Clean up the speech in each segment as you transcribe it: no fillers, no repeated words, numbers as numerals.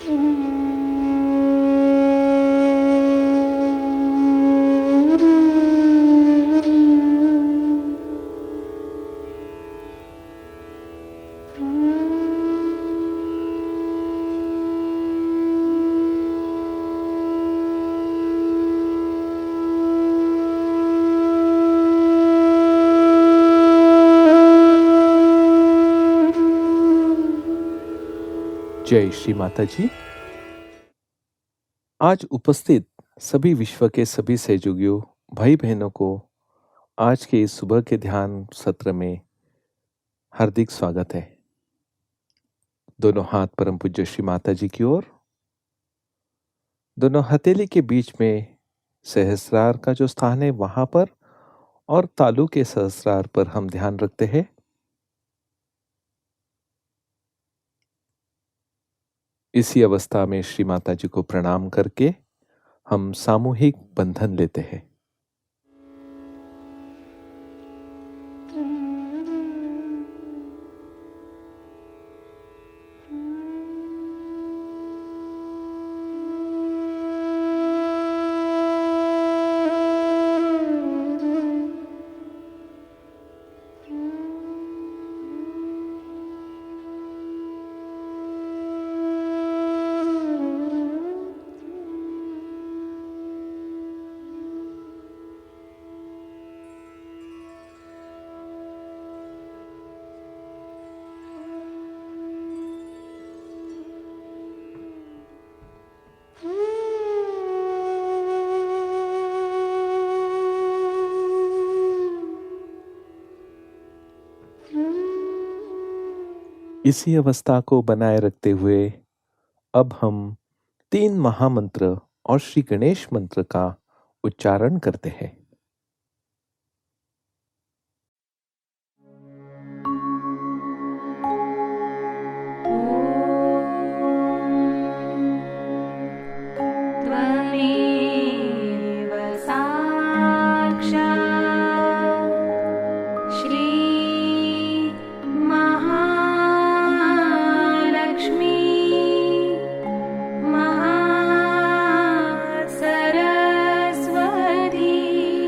जय श्री माता जी। आज उपस्थित सभी विश्व के सभी सहयोगियों भाई बहनों को आज के इस सुबह के ध्यान सत्र में हार्दिक स्वागत है। दोनों हाथ परम पूज्य श्री माता जी की ओर, दोनों हथेली के बीच में सहस्रार का जो स्थान है वहां पर और तालु के सहस्रार पर हम ध्यान रखते हैं। इसी अवस्था में श्री माता जी को प्रणाम करके हम सामूहिक बंधन लेते हैं। इसी अवस्था को बनाए रखते हुए अब हम 3 महामंत्र और श्री गणेश मंत्र का उच्चारण करते हैं। त्वमेव साक्षात् श्री महालक्ष्मी महासरस्वती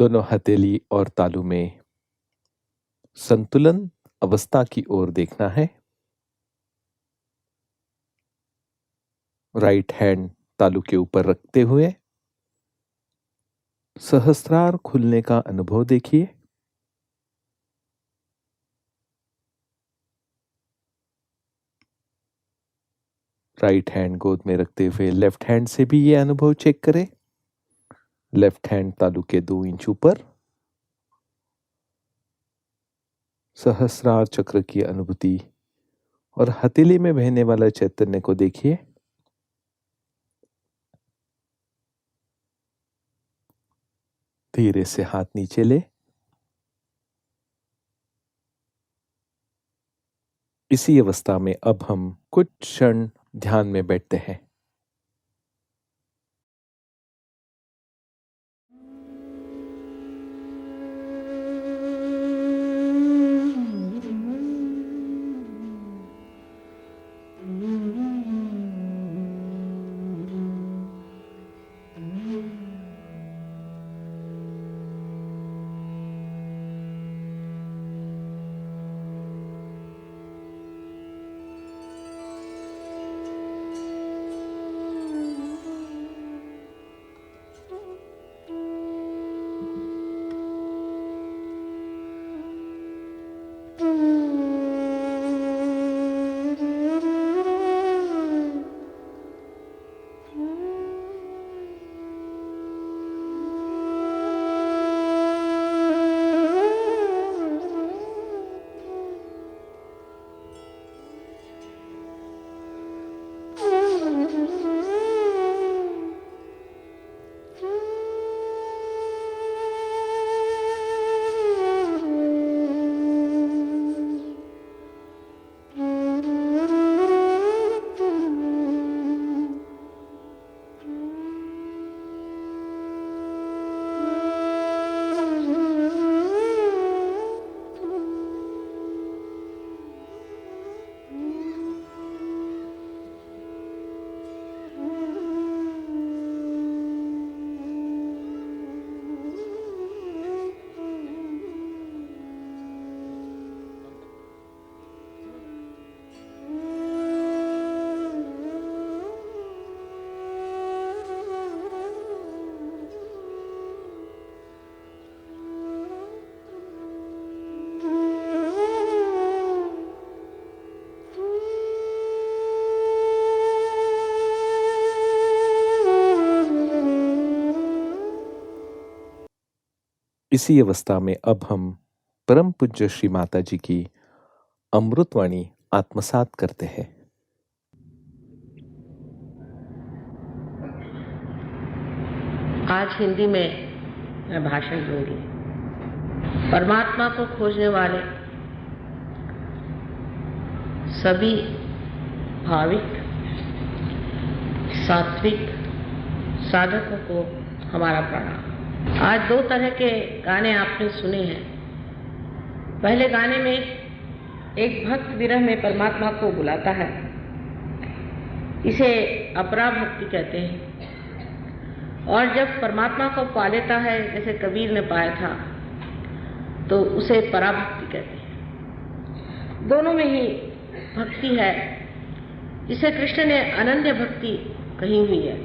दोनों हथेली और तालू में संतुलन अवस्था की ओर देखना है। राइट हैंड तालू के ऊपर रखते हुए सहस्रार खुलने का अनुभव देखिए। राइट हैंड गोद में रखते हुए लेफ्ट हैंड से भी ये अनुभव चेक करें। लेफ्ट हैंड तालू के 2 इंच ऊपर सहस्रार चक्र की अनुभूति और हथेली में बहने वाला चैतन्य को देखिए। धीरे से हाथ नीचे ले। इसी अवस्था में अब हम कुछ क्षण ध्यान में बैठते हैं। इसी अवस्था में अब हम परम पूज्य श्री माता जी की अमृतवाणी आत्मसात करते हैं। आज हिंदी में मैं भाषण दूंगी। परमात्मा को खोजने वाले सभी भाविक सात्विक साधकों को हमारा प्रणाम। आज 2 तरह के गाने आपने सुने हैं। पहले गाने में एक भक्त विरह में परमात्मा को बुलाता है, इसे अपरा भक्ति कहते हैं। और जब परमात्मा को पा लेता है, जैसे कबीर ने पाया था, तो उसे पराभक्ति कहते हैं। दोनों में ही भक्ति है। इसे कृष्ण ने अनन्य भक्ति कही हुई है,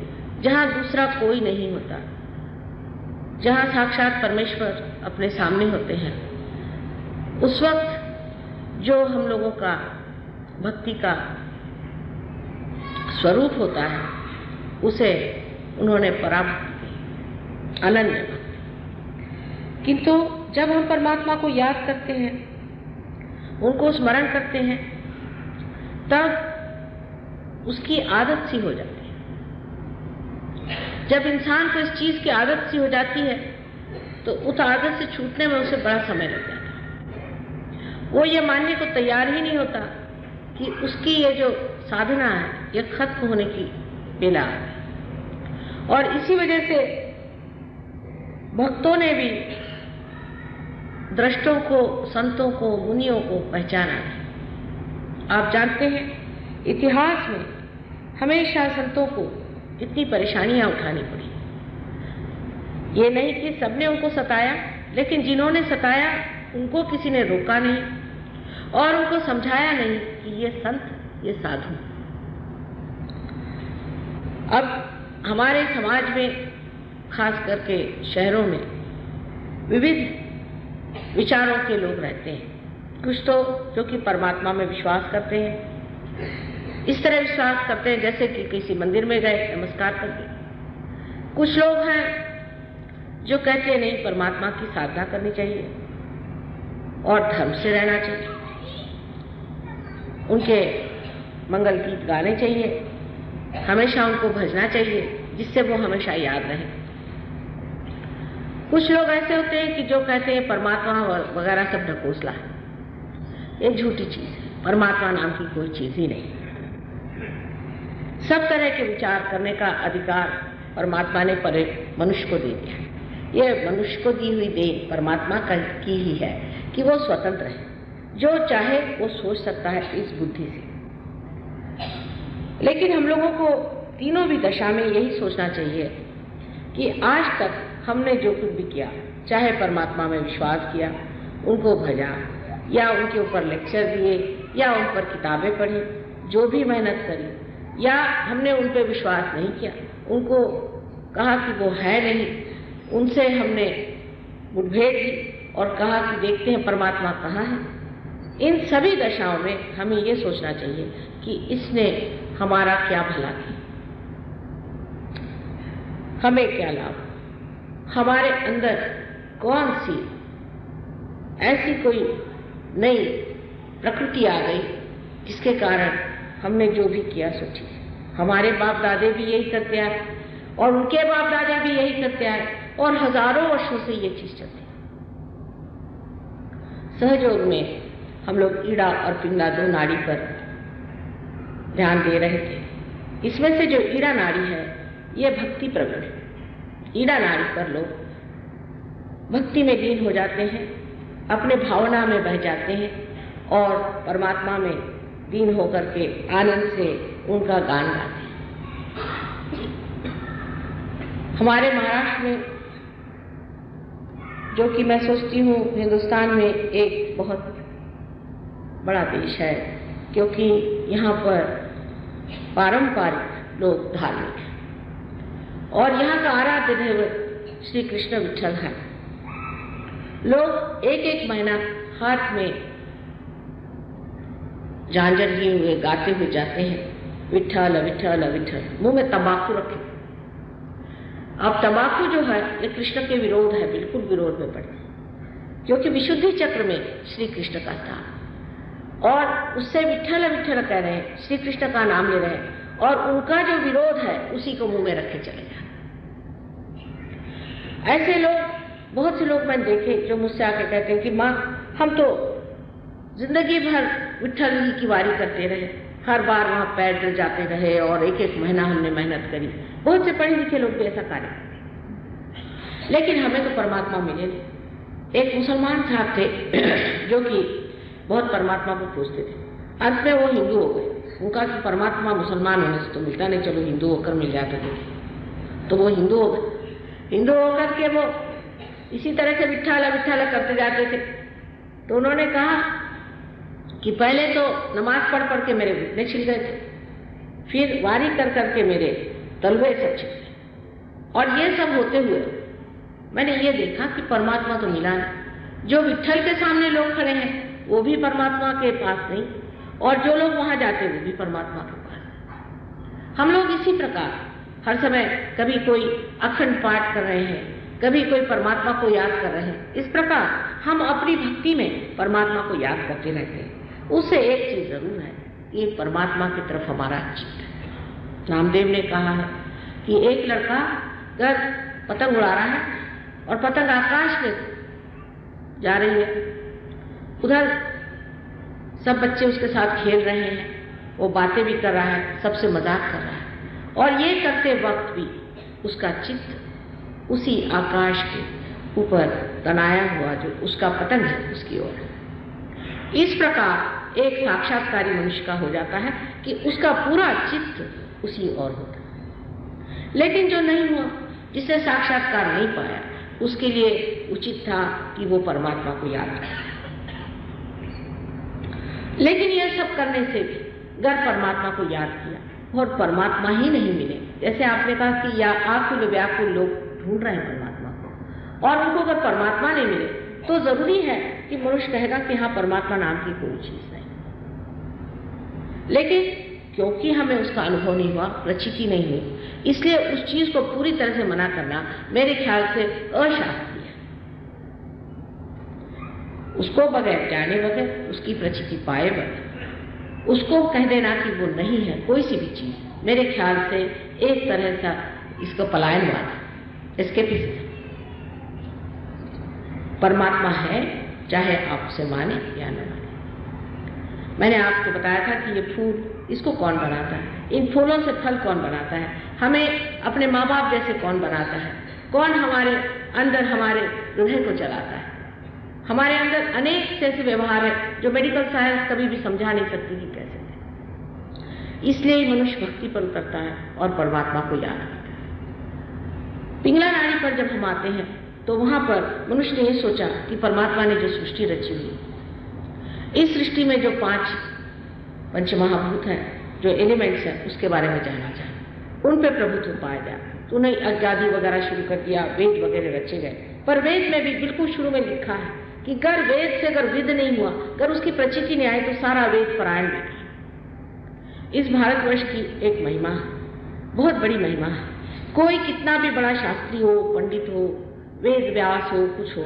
जहाँ दूसरा कोई नहीं होता, जहाँ साक्षात परमेश्वर अपने सामने होते हैं। उस वक्त जो हम लोगों का भक्ति का स्वरूप होता है, उसे उन्होंने पराभक्ति, अनन्य भक्ति। किंतु जब हम परमात्मा को याद करते हैं, उनको स्मरण करते हैं, तब उसकी आदत सी हो जाती है। जब इंसान को इस चीज की आदत सी हो जाती है, तो उस आदत से छूटने में उसे बड़ा समय लग जाता है। वो ये मानने को तैयार ही नहीं होता कि उसकी ये जो साधना है, ये खत्म होने की बेला है। और इसी वजह से भक्तों ने भी दृष्टों को, संतों को, मुनियों को पहचाना है। आप जानते हैं, इतिहास में हमेशा संतों को इतनी परेशानियां उठानी पड़ी। ये नहीं कि सबने उनको सताया, लेकिन जिन्होंने सताया उनको किसी ने रोका नहीं और उनको समझाया नहीं कि ये संत, ये साधु। अब हमारे समाज में, खास करके शहरों में, विविध विचारों के लोग रहते हैं। कुछ तो जो कि परमात्मा में विश्वास करते हैं, इस तरह विश्वास करते हैं जैसे कि किसी मंदिर में गए, नमस्कार कर दिया। कुछ लोग हैं जो कहते हैं नहीं, परमात्मा की साधना करनी चाहिए और धर्म से रहना चाहिए, उनके मंगल गीत गाने चाहिए, हमेशा उनको भजना चाहिए जिससे वो हमेशा याद रहे। कुछ लोग ऐसे होते हैं कि जो कहते हैं परमात्मा वगैरह सब ढकोसला है, ये झूठी चीज है, परमात्मा नाम की कोई चीज ही नहीं। सब तरह के विचार करने का अधिकार परमात्मा ने मनुष्य को दे दिया है। ये मनुष्य को दी हुई देन परमात्मा की ही है कि वो स्वतंत्र है, जो चाहे वो सोच सकता है इस बुद्धि से। लेकिन हम लोगों को तीनों भी दशा में यही सोचना चाहिए कि आज तक हमने जो कुछ भी किया, चाहे परमात्मा में विश्वास किया, उनको भजा, या उनके ऊपर लेक्चर दिए, या उन पर किताबें पढ़ी, जो भी मेहनत करी, या हमने उन पर विश्वास नहीं किया, उनको कहा कि वो है नहीं, उनसे हमने मुठभेड़ की और कहा कि देखते हैं परमात्मा कहाँ है। इन सभी दशाओं में हमें ये सोचना चाहिए कि इसने हमारा क्या भला किया, हमें क्या लाभ, हमारे अंदर कौन सी ऐसी कोई नई प्रकृति आ गई जिसके कारण हमने जो भी किया सो ठीक है। हमारे बाप दादे भी यही करते आए और उनके बाप दादे भी यही करते आए और हजारों वर्षों से ये चीज चलती है। सहयोग में हम लोग ईड़ा और पिंगला दो नाड़ी पर ध्यान दे रहे थे। इसमें से जो ईड़ा नाड़ी है ये भक्ति प्रवण है। ईड़ा नाड़ी पर लोग भक्ति में लीन हो जाते हैं, अपने भावना में बह जाते हैं और परमात्मा में लीन होकर के आनंद से उनका गान गाते हैं। हमारे महाराष्ट्र में, जो कि मैं सोचती हूँ हिंदुस्तान में एक बहुत बड़ा देश है, क्योंकि यहाँ पर पारंपरिक लोग धार्मिक हैं और यहाँ का आराध्य दैवत श्री कृष्ण विठल है। लोग एक एक महीना हाथ में झांझर लिए हुए गाते हुए जाते हैं, विठल विठल विठल, मुंह में तंबाकू रखे। अब तंबाकू जो है ये कृष्ण के विरोध है, बिल्कुल विरोध में पड़े, क्योंकि विशुद्धि चक्र में श्री कृष्ण का स्थान और उससे विठल विठल कह रहे हैं, श्री कृष्ण का नाम ले रहे हैं और उनका जो विरोध है उसी को मुंह में रखे चले जाए। ऐसे लोग, बहुत से लोग मैंने देखे जो मुझसे आके कहते हैं कि माँ हम तो जिंदगी भर विठल ही की वारी करते रहे, हर बार वहां पैदल जाते रहे और एक एक महीना हमने मेहनत करी। बहुत से पढ़े लिखे लोग भी ऐसा कार्य करते, लेकिन हमें तो परमात्मा मिले नहीं। एक मुसलमान साहब थे जो कि बहुत परमात्मा को पूजते थे, अंत में वो हिंदू हो गए। उनका कि परमात्मा मुसलमान होने से तो मिलता नहीं, चलो हिंदू होकर मिल जाता थे, तो वो हिंदू हो गए। हिंदू होकर के वो इसी तरह से विठ्ठल विठ्ठल करते जाते थे। तो उन्होंने कहा कि पहले तो नमाज पढ़ पढ़ के मेरे घुटने छिल गए थे, फिर वारी कर करके मेरे तलवे सब छिल गए, और ये सब होते हुए मैंने ये देखा कि परमात्मा तो मिला नहीं। जो विठ्ठल के सामने लोग खड़े हैं वो भी परमात्मा के पास नहीं, और जो लोग वहां जाते हैं वो भी परमात्मा के पास। हम लोग इसी प्रकार हर समय कभी कोई अखंड पाठ कर रहे हैं, कभी कोई परमात्मा को याद कर रहे हैं। इस प्रकार हम अपनी भक्ति में परमात्मा को याद करते रहते हैं। उससे एक चीज जरूर है कि परमात्मा की तरफ हमारा चित्त है। नामदेव ने कहा है कि एक लड़का अगर पतंग उड़ा रहा है और पतंग आकाश में जा रही है, उधर सब बच्चे उसके साथ खेल रहे हैं, वो बातें भी कर रहा है, सबसे मजाक कर रहा है, और ये करते वक्त भी उसका चित्त उसी आकाश के ऊपर तनाया हुआ जो उसका पतंग है उसकी ओर। इस प्रकार एक साक्षात्कारी मनुष्य का हो जाता है कि उसका पूरा चित्त उसी ओर होता है। लेकिन जो नहीं हुआ, जिसने साक्षात्कार नहीं पाया, उसके लिए उचित था कि वो परमात्मा को याद करे। लेकिन यह सब करने से भी अगर परमात्मा को याद किया और परमात्मा ही नहीं मिले, जैसे आपने कहा कि या आकुल व्याकुल लोग ढूंढ रहे हैं परमात्मा को, और उनको अगर परमात्मा नहीं मिले तो जरूरी है कि मनुष्य कहेगा कि हाँ, परमात्मा नाम की कोई चीज नहीं। लेकिन क्योंकि हमें उसका अनुभव नहीं हुआ, प्रचिति नहीं हुई, इसलिए उस चीज को पूरी तरह से मना करना मेरे ख्याल से अशास्त्रीय है। उसको बगैर जाने बगैर, उसकी प्रचिति पाए बगैर उसको कह देना कि वो नहीं है कोई सी भी चीज, मेरे ख्याल से एक तरह से इसको पलायनवाद, एस्केपिज्म। परमात्मा है, चाहे आप उसे माने या न माने। मैंने आपको बताया था कि ये फूल, इसको कौन बनाता है, इन फूलों से फल कौन बनाता है, हमें अपने माँ बाप जैसे कौन बनाता है, कौन हमारे अंदर हमारे हृदय को चलाता है। हमारे अंदर अनेक ऐसे व्यवहार है जो मेडिकल साइंस कभी भी समझा नहीं सकती कि कैसे है। इसलिए मनुष्य भक्ति पर उतरता है और परमात्मा को याद करता है। पिंगला नाड़ी पर जब हम आते हैं तो वहां पर मनुष्य ने यह सोचा कि परमात्मा ने जो सृष्टि रची हुई, इस सृष्टि में जो 5 पंचमहाभूत हैं, जो एलिमेंट्स हैं, उसके बारे में जानना चाहिए, उन पे प्रभुत्व पाया गया। तो उन्हें अज्ञादि वगैरह शुरू कर दिया, वेद वगैरह रचे गए। पर वेद में भी बिल्कुल शुरू में लिखा है कि अगर वेद से अगर विद नहीं हुआ, अगर उसकी प्रचिति नहीं आई, तो सारा वेद परायण बेकार। इस भारतवर्ष की एक महिमा है, बहुत बड़ी महिमा है। कोई कितना भी बड़ा शास्त्री हो, पंडित हो, वेद व्यास हो, कुछ हो,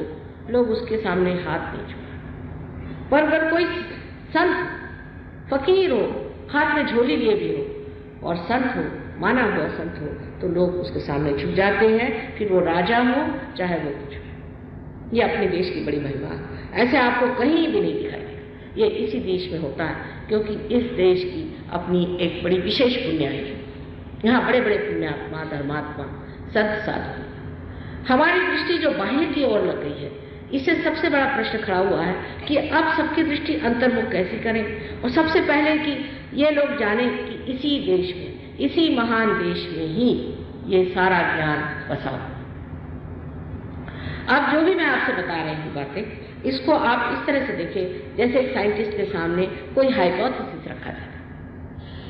लोग उसके सामने हाथ नहीं छुआ। पर अगर कोई संत फकीर हो, हाथ में झोली लिए भी हो और संत हो, माना हुआ संत हो, तो लोग उसके सामने झुक जाते हैं, फिर वो राजा हो चाहे वो कुछ हो। ये अपने देश की बड़ी महिमा है। ऐसे आपको कहीं भी नहीं दिखाई देगा। ये इसी देश में होता है, क्योंकि इस देश की अपनी एक बड़ी विशेष पुण्याई है। यहाँ बड़े बड़े पुण्यात्मा, धर्मात्मा, संत साधु। हमारी दृष्टि जो बाह्य की ओर लग गई है, इससे सबसे बड़ा प्रश्न खड़ा हुआ है कि अब सबकी दृष्टि अंतर्मुख कैसे करें। और सबसे पहले कि ये लोग जाने कि इसी देश में, इसी महान देश में ही ये सारा ज्ञान बसा हुआ। अब जो भी मैं आपसे बता रही हूँ बातें, इसको आप इस तरह से देखें जैसे एक साइंटिस्ट के सामने कोई हाइपोथेसिस रखा जाता है।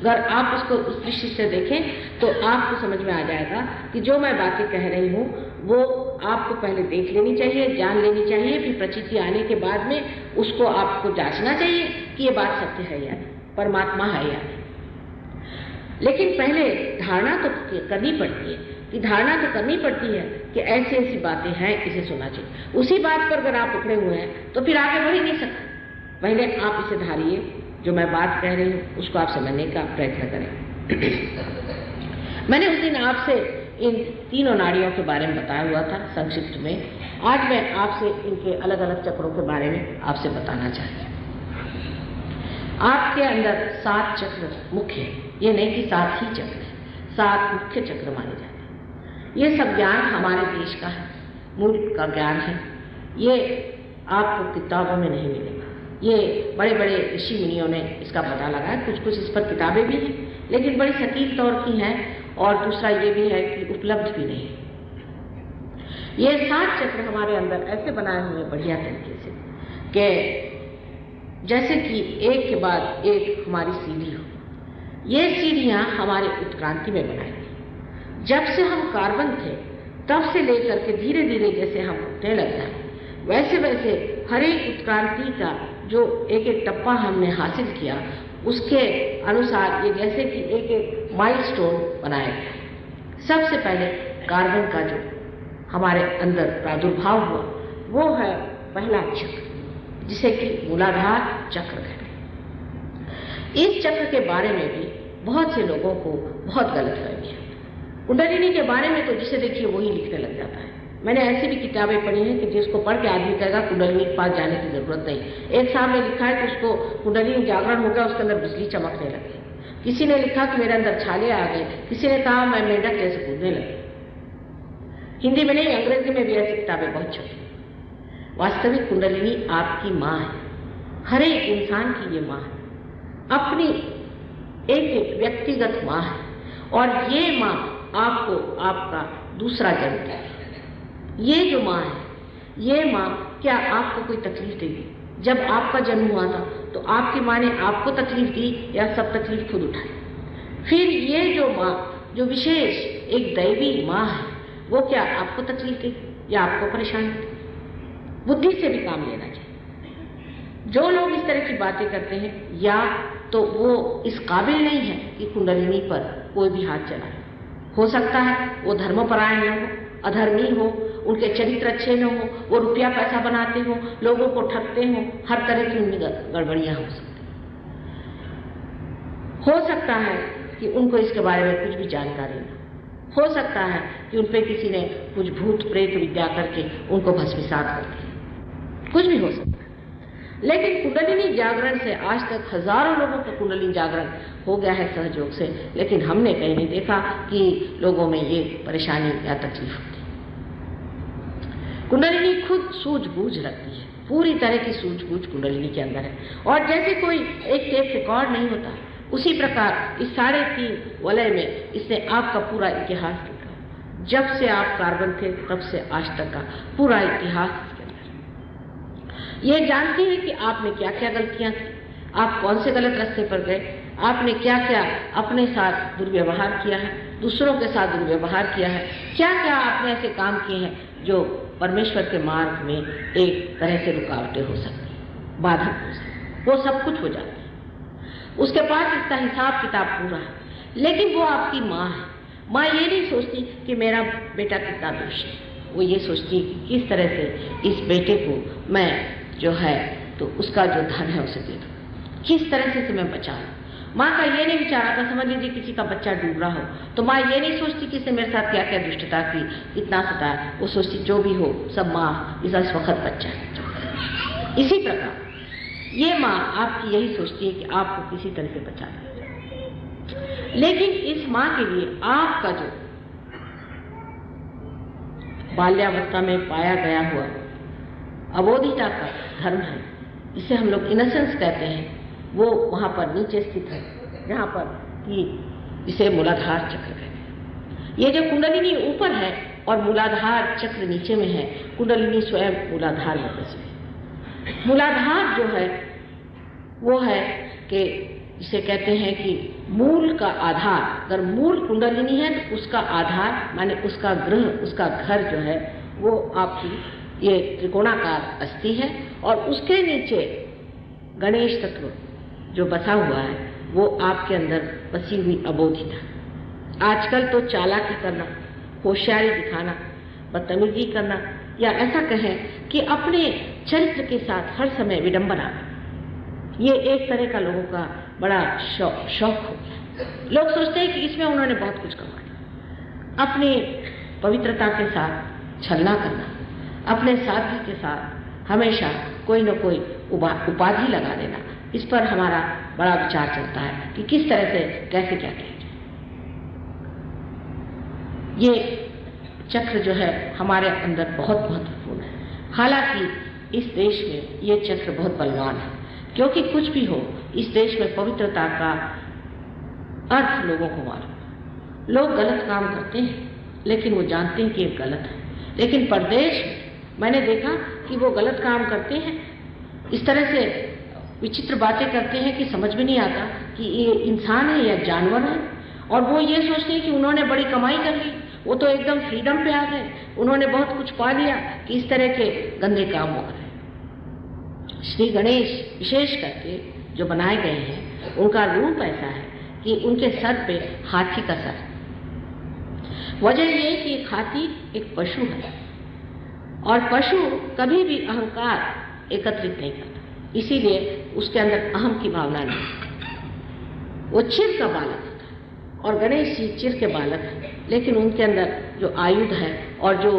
अगर आप उसको उस दृष्टि से देखें तो आपको समझ में आ जाएगा कि जो मैं बातें कह रही हूँ वो आपको पहले देख लेनी चाहिए, जान लेनी चाहिए, फिर प्रचिति आने के बाद में उसको आपको जांचना चाहिए कि ये बात सत्य है या नहीं, परमात्मा है या नहीं। लेकिन पहले धारणा तो करनी पड़ती है, कि धारणा तो करनी पड़ती है कि ऐसी ऐसी बातें हैं, इसे सुनना चाहिए। उसी बात पर अगर आप उखड़े हुए हैं तो फिर आगे बढ़ ही नहीं सकते। पहले आप इसे धारिए, जो मैं बात कह रही हूँ उसको आप समझने का प्रयत्न करें। मैंने उस दिन आपसे इन तीनों नाड़ियों के बारे में बताया हुआ था संक्षिप्त में। आज मैं आपसे इनके अलग अलग चक्रों के बारे में आपसे बताना चाहती हूँ। आपके अंदर 7 चक्र मुख्य है, ये नहीं कि 7 ही चक्र है, 7 मुख्य चक्र माने जाते हैं। ये सब ज्ञान हमारे देश का है, मूल का ज्ञान है। ये आपको किताबों में नहीं मिलेगा। ये बड़े बड़े ऋषि मुनियों ने इसका पता लगाया, कुछ इस पर किताबें भी हैं, लेकिन बड़ी सटीक तौर की हैं। और दूसरा ये भी है कि उपलब्ध भी नहीं है। ये 7 चक्र हमारे अंदर ऐसे बनाए हुए हैं बढ़िया तरीके से कि जैसे कि एक के बाद एक हमारी सीढ़ी हो। ये सीढ़ियां हमारे उत्क्रांति में बनाई गई। जब से हम कार्बन थे तब से लेकर के धीरे धीरे जैसे हम उठने लग जाए, वैसे वैसे हर एक उत्क्रांति का जो एक एक टप्पा हमने हासिल किया, उसके अनुसार ये जैसे कि एक एक माइलस्टोन बनाया गया। सबसे पहले कार्बन का जो हमारे अंदर प्रादुर्भाव हुआ वो है पहला चक्र, जिसे कि मूलाधार चक्र कहते हैं। इस चक्र के बारे में भी बहुत से लोगों को बहुत गलतफहमी है। कुंडलिनी के बारे में तो जिसे देखिए वही लिखने लग जाता है। मैंने ऐसी भी किताबें पढ़ी हैं कि जिसको पढ़ के आदमी कहेगा कुंडलिनी के पास जाने की जरूरत नहीं। एक साहब ने लिखा है कि उसको कुंडलिनी जागरण हो गया, उसके अंदर बिजली चमकने लगी। किसी ने लिखा कि मेरे अंदर छाले आ गए, किसी ने कहा मैं मेंढक जैसे कूदने लगी। हिंदी में नहीं, अंग्रेजी में भी ऐसी किताबें बहुत छपी। वास्तविक कुंडलिनी आपकी माँ है, हर एक इंसान की ये माँ है, अपनी एक व्यक्तिगत माँ है। और ये माँ आपको आपका दूसरा जन्म देती है। ये जो माँ है, ये माँ क्या आपको कोई तकलीफ देगी? जब आपका जन्म हुआ था तो आपकी माँ ने आपको तकलीफ दी या सब तकलीफ खुद उठाई? फिर ये जो माँ, जो विशेष एक दैवी माँ है, वो क्या आपको तकलीफ देगी या आपको परेशानी देगी? बुद्धि से भी काम लेना चाहिए। जो लोग इस तरह की बातें करते हैं या तो वो इस काबिल नहीं है कि कुंडलिनी पर कोई भी हाथ चलाए। हो सकता है वो धर्मपरायण न हो, अधर्मी हो, उनके चरित्र अच्छे न हो, वो रुपया पैसा बनाते हो, लोगों को ठगते हो, हर तरह की उनमें गड़बड़ियां हो सकती हो सकता है कि उनको इसके बारे में कुछ भी जानकारी न हो सकता है कि उन पर किसी ने कुछ भूत प्रेत विद्या करके उनको भस्मीसात कर दिया, कुछ भी हो सकता है। लेकिन कुंडलिनी जागरण से आज तक हजारों लोगों का कुंडलिनी जागरण हो गया है सहयोग से, लेकिन हमने कहीं नहीं देखा कि लोगों में ये परेशानी या तकलीफ होती। कुंडलिनी खुद सूझबूझ रखती है, पूरी तरह की सूझबूझ कुंडलिनी के अंदर है। और जैसे कोई एक टेप रिकॉर्ड नहीं होता, उसी प्रकार इस 3.5 वलय में इसने आपका पूरा इतिहास लिखा। जब से आप कार्बन थे तब से आज तक का पूरा इतिहास इसके अंदर। ये जानती है कि आपने क्या क्या गलतियां की, आप कौन से गलत रास्ते पर गए, आपने क्या क्या अपने साथ दुर्व्यवहार किया है, दूसरों के साथ दुर्व्यवहार किया है, क्या क्या आपने ऐसे काम किए हैं जो परमेश्वर के मार्ग में एक तरह से रुकावटें हो सकती हैं, बाधक हो सकती, वो सब कुछ हो जाता है। उसके पास इसका हिसाब किताब पूरा है। लेकिन वो आपकी माँ है। माँ ये नहीं सोचती कि मेरा बेटा कितना दोषी है, वो ये सोचती है कि किस तरह से इस बेटे को मैं जो है तो उसका जो धन है उसे दे दूँ, किस तरह से मैं बचा लूँ। माँ का ये नहीं विचार आता, समझ लीजिए किसी का बच्चा डूब रहा हो तो माँ ये नहीं सोचती कि इसने मेरे साथ क्या क्या दुष्टता की, कितना सताया। वो सोचती जो भी हो सब माँ इस वक्त बच्चा है। इसी प्रकार ये माँ आपकी यही सोचती है कि आपको किसी तरह से बचा ले। लेकिन इस माँ के लिए आपका जो बाल्यावस्था में पाया गया हुआ अबोधिता का धर्म है, जिसे हम लोग इनोसेंस कहते हैं, वो वहां पर नीचे स्थित है, जहां पर कि इसे मूलाधार चक्र कहते हैं। ये जो कुंडलिनी ऊपर है और मूलाधार चक्र नीचे में है, कुंडलिनी स्वयं मूलाधार में बसी है। मूलाधार जो है वो है कि जिसे कहते हैं कि मूल का आधार। अगर मूल कुंडलिनी है तो उसका आधार माने उसका गृह, उसका घर जो है वो आपकी ये त्रिकोणाकार अस्थि है और उसके नीचे गणेश तत्व जो बसा हुआ है वो आपके अंदर बसी हुई अबोधिता। आजकल तो चालाकी करना, होशियारी दिखाना, बदतमीजी करना या ऐसा कहें कि अपने चरित्र के साथ हर समय विडंबना, ये एक तरह का लोगों का बड़ा शौक हो गया। लोग सोचते हैं कि इसमें उन्होंने बहुत कुछ कमाया। अपनी पवित्रता के साथ छलना करना, अपने सादगी के साथ हमेशा कोई न कोई उपाधि लगा देना, इस पर हमारा बड़ा विचार चलता है कि किस तरह से कैसे क्या किया जाए। ये चक्र जो है हमारे अंदर बहुत महत्वपूर्ण है। हालांकि इस देश में ये चक्र बहुत बलवान है, क्योंकि कुछ भी हो इस देश में पवित्रता का अर्थ लोगों को मालूम। लोग गलत काम करते हैं लेकिन वो जानते हैं कि ये गलत है, लेकिन परदेश में मैंने देखा कि वो गलत काम करते हैं, इस तरह से विचित्र बातें करते हैं कि समझ में नहीं आता कि ये इंसान है या जानवर है। और वो ये सोचते हैं कि उन्होंने बड़ी कमाई कर ली, वो तो एकदम फ्रीडम पे आ गए, उन्होंने बहुत कुछ पा लिया, कि इस तरह के गंदे काम हो रहे। श्री गणेश विशेष करके जो बनाए गए हैं उनका रूप ऐसा है कि उनके सर पे हाथी का सर है। वजह ये कि एक हाथी एक पशु है और पशु कभी भी अहंकार एकत्रित नहीं करता, इसीलिए उसके अंदर अहम की भावना नहीं। वो चिर का बालक होता है और गणेश जी चिर के बालक हैं, लेकिन उनके अंदर जो आयुध है और जो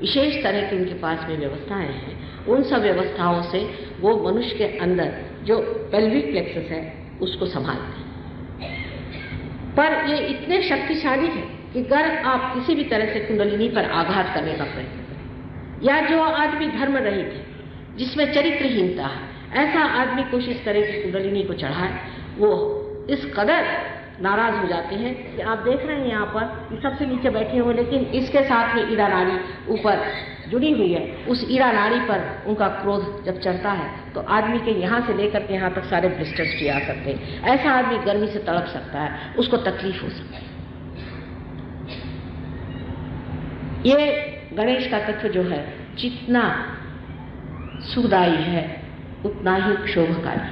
विशेष तरह की उनके पास में व्यवस्थाएं हैं, उन सब व्यवस्थाओं से वो मनुष्य के अंदर जो पेल्विक प्लेक्सस है उसको संभालते हैं। पर ये इतने शक्तिशाली है कि अगर आप किसी भी तरह से कुंडलिनी पर आघात करने का प्रयत्न करें, या जो आदमी धर्म रहित है, जिसमें चरित्रहीनता है, ऐसा आदमी कोशिश करे कि कुंडलिनी को चढ़ाए, वो इस कदर नाराज हो जाते हैं कि आप देख रहे हैं यहाँ पर ये सबसे नीचे बैठे हुए, लेकिन इसके साथ में ईड़ा नाड़ी ऊपर जुड़ी हुई है। उस ईड़ा नाड़ी पर उनका क्रोध जब चढ़ता है तो आदमी के यहाँ से लेकर के यहाँ तक सारे ब्लिस्टर्स भी आ सकते हैं। ऐसा आदमी गर्मी से तड़प सकता है, उसको तकलीफ हो सकती है। ये गणेश का तत्व जो है जितना सुखदायी है उतना ही क्षोभकारी,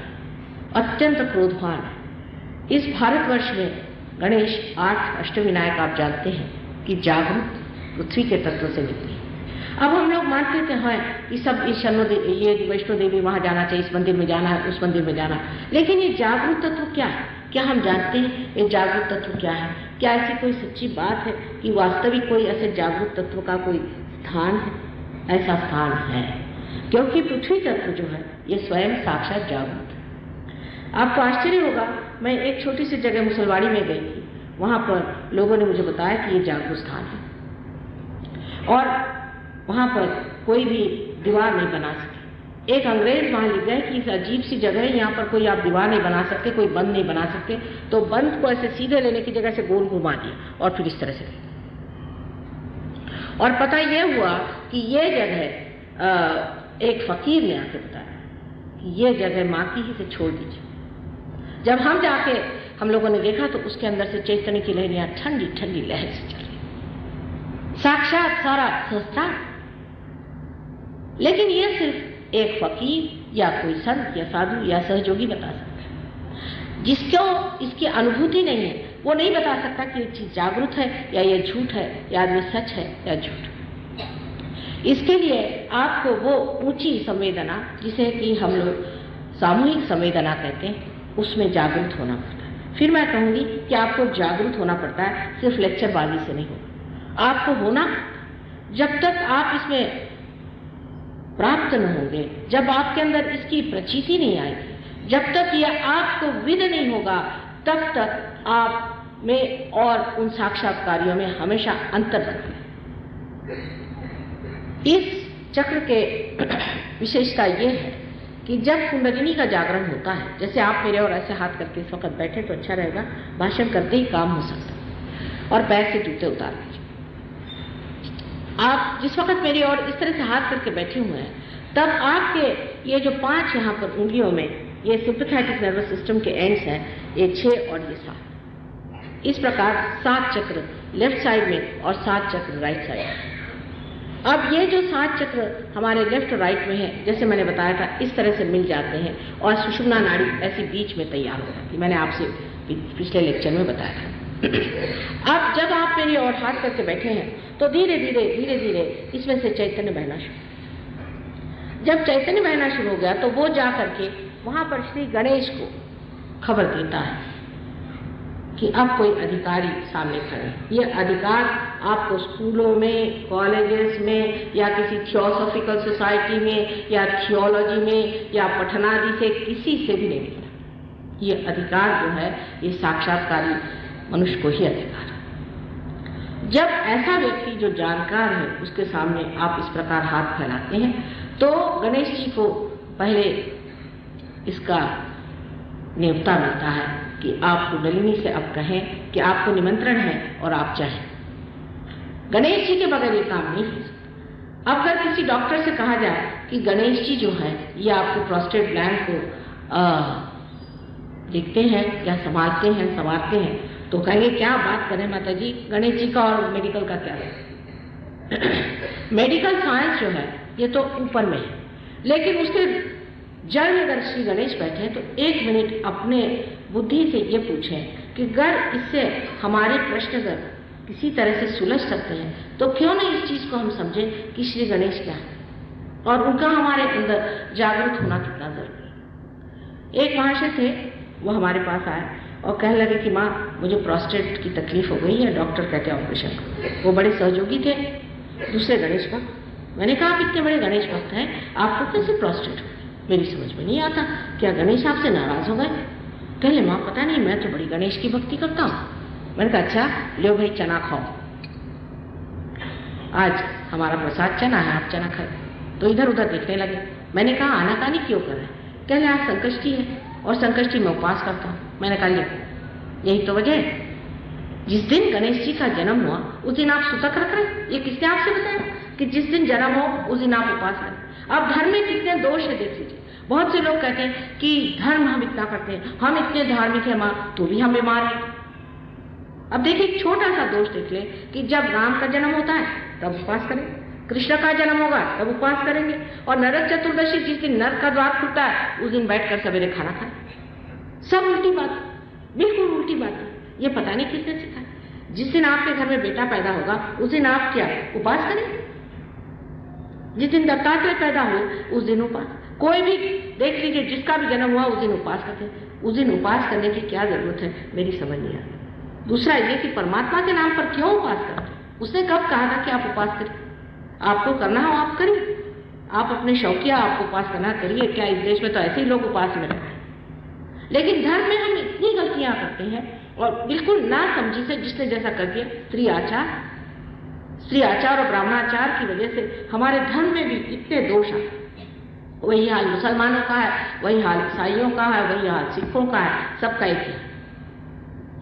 अत्यंत क्रोधवान है। इस भारतवर्ष में गणेश 8 अष्टविनायक आप जानते हैं कि जागरूक पृथ्वी के तत्व से मिलती है। अब हम लोग मानते थे हैं कि सब ये वैष्णो देवी वहां जाना चाहिए, इस मंदिर में जाना है, उस मंदिर में जाना है, लेकिन ये जागरूक तत्व क्या है? क्या हम जानते हैं ये जागरूक तत्व क्या है? क्या ऐसी कोई सच्ची बात है कि वास्तविक कोई ऐसे जागरूक तत्व का कोई स्थान है? ऐसा स्थान है, क्योंकि पृथ्वी तत्व जो है ये स्वयं साक्षात जागरूक है। आपको आश्चर्य होगा, मैं एक छोटी सी जगह मुसलवाड़ी में गई थी, वहां पर लोगों ने मुझे बताया कि ये जागरूक स्थान है और वहां पर कोई भी दीवार नहीं बना सके। एक अंग्रेज वहां लिख गए कि इस अजीब सी जगह है, यहाँ पर कोई आप दीवार नहीं बना सकते, कोई बंद नहीं बना सकते, तो बंद को ऐसे सीधे लेने की जगह से गोल घुमा दिया और फिर इस तरह से। और पता यह हुआ कि ये जगह एक फकीर ने आके बताया कि ये जगह माँ की ही से छोड़ दीजिए। जब हम जाके हम लोगों ने देखा तो उसके अंदर से चैतन्य की लहरियां ठंडी ठंडी लहर से चल रही, साक्षात सारा संस्थान। लेकिन ये सिर्फ एक फकीर या कोई संत या साधु या सहयोगी बता सकता है। जिसको इसकी अनुभूति नहीं है वो नहीं बता सकता कि ये चीज जागृत है या ये झूठ है या ये सच है या झूठ। इसके लिए आपको वो ऊंची संवेदना जिसे कि हम लोग सामूहिक संवेदना कहते हैं, उसमें जागृत होना पड़ता है। फिर मैं कहूंगी कि आपको जागृत होना पड़ता है, सिर्फ लेक्चरबाजी से नहीं होगा। आपको होना, जब तक आप इसमें प्राप्त न होंगे, जब आपके अंदर इसकी प्रचीति नहीं आएगी, जब तक यह आपको विद नहीं होगा, तब तक आप में और उन साक्षात्कारियों में हमेशा अंतर रहता है। इस चक्र के विशेषता यह है कि जब कुंडलिनी का जागरण होता है, जैसे आप मेरे और ऐसे हाथ करके इस वक्त बैठे तो अच्छा रहेगा, भाषण करते ही काम हो सकता है। और पैर से जूते उतार दीजिए। आप जिस वक्त मेरी और इस तरह से हाथ करके बैठे हुए हैं, तब आपके ये जो 5 यहाँ पर उंगलियों में ये सिंपैथेटिक नर्वस सिस्टम के एंड्स हैं, ये 6 और ये 7, इस प्रकार 7 चक्र लेफ्ट साइड में और 7 चक्र राइट साइड में। अब ये जो 7 चक्र हमारे लेफ्ट और राइट में है, जैसे मैंने बताया था, इस तरह से मिल जाते हैं और सुषुम्ना नाड़ी ऐसी बीच में तैयार हो जाती है। मैंने आपसे पिछले लेक्चर में बताया था। अब जब आप मेरी और हाथ करके बैठे हैं तो धीरे धीरे इसमें से चैतन्य बहना शुरू। जब चैतन्य बहना शुरू हो गया तो वो जा करके वहां पर श्री गणेश को खबर देता है कि अब कोई अधिकारी सामने खड़े हैं। ये अधिकार आपको स्कूलों में, कॉलेजेस में या किसी थियोसॉफिकल सोसाइटी में या थियोलॉजी में या पठनादि से किसी से भी नहीं मिलता। ये अधिकार जो है ये साक्षात्कारी मनुष्य को ही अधिकार है। जब ऐसा व्यक्ति जो जानकार है उसके सामने आप इस प्रकार हाथ फैलाते हैं तो गणेश जी को पहले इसका न्योता मिलता है कि आप कुंडलिनी से अब कहें कि आपको निमंत्रण है और आप चाहें। गणेश जी के बगैर ये काम नहीं हो सकता। अब अगर किसी डॉक्टर से कहा जाए कि गणेश जी जो है ये आपको प्रोस्टेट ग्लैंड को देखते हैं या संभालते हैं तो कहेंगे क्या बात करें माता जी, गणेश जी का और मेडिकल का क्या है। मेडिकल साइंस जो है ये तो ऊपर में है, लेकिन उसके जड़ में अगर श्री गणेश बैठे तो 1 मिनट अपने बुद्धि से ये पूछें कि अगर इससे हमारे प्रश्न अगर किसी तरह से सुलझ सकते हैं तो क्यों नहीं इस चीज को हम समझें कि श्री गणेश क्या है और उनका हमारे अंदर जागरूक होना कितना जरूरी है। एक महाशय थे, वो हमारे पास आए और कहने लगे कि माँ मुझे प्रोस्टेट की तकलीफ हो गई है, डॉक्टर कहते हैं ऑपरेशन करो। वो बड़े सहयोगी थे दूसरे गणेश भक्त। मैंने कहा आप इतने बड़े गणेश भक्त हैं, आपको कैसे प्रोस्टेट हो? मेरी समझ में नहीं आता, क्या गणेश आपसे नाराज हो गए? कहले माँ पता नहीं, मैं तो बड़ी गणेश की भक्ति करता हूँ। मैंने कहा अच्छा लो भाई चना खाओ, आज हमारा प्रसाद चना है, आप चना खाए। तो इधर उधर देखने लगे। मैंने कहा आनाकानी क्यों कर रहे हैं? कहले आज संकष्टी है और संकष्टी में उपवास करता हूँ। मैंने कहा ले यही तो वजह है। जिस दिन गणेश जी का जन्म हुआ उस दिन आप सूतक रख रहे, ये किसने आपसे बताया कि जिस दिन जन्म हो उस दिन आप उपवास करें? अब धर्म में कितने दोष है देख लीजिए। बहुत से लोग कहते हैं कि धर्म हम इतना करते हैं, हम इतने धार्मिक हैं मां, तो भी हम बीमार हैं। अब देखिए एक छोटा सा दोष देख ले कि जब राम का जन्म होता है तब उपवास करें, कृष्ण का जन्म होगा तब उपवास करेंगे, और नरक चतुर्दशी जिस दिन नरक का द्वार खुलता है उस दिन बैठकर सवेरे खाना खाएं। सब उल्टी बात, बिल्कुल उल्टी बात है। ये पता नहीं किसने सिखाया। जिस दिन आपके घर में बेटा पैदा होगा उस दिन आप क्या उपास करें? जिस दिन दत्तात्रेय पैदा हुए उस दिन उपास। कोई भी देख लीजिए जिसका भी जन्म हुआ उस दिन उपास करते हैं। उस दिन उपास करने की क्या जरूरत है, मेरी समझ नहीं आती। दूसरा ये कि परमात्मा के नाम पर क्यों उपास करते? उसने कब कहा था कि आप उपास करें? आपको करना हो आप करिए, आप अपने शौकिया आपको उपास करना करिए। क्या इस देश में तो ऐसे ही लोग उपास में रहते हैं। लेकिन धर्म में हम इतनी गलतियां करते हैं और बिल्कुल ना समझी से जिसने जैसा कर दिया। स्त्री आचार और ब्राह्मणाचार की वजह से हमारे धर्म में भी इतने दोष आते। वही हाल मुसलमानों का है, वही हाल ईसाइयों का है, वही हाल सिखों का है, सबका एक ही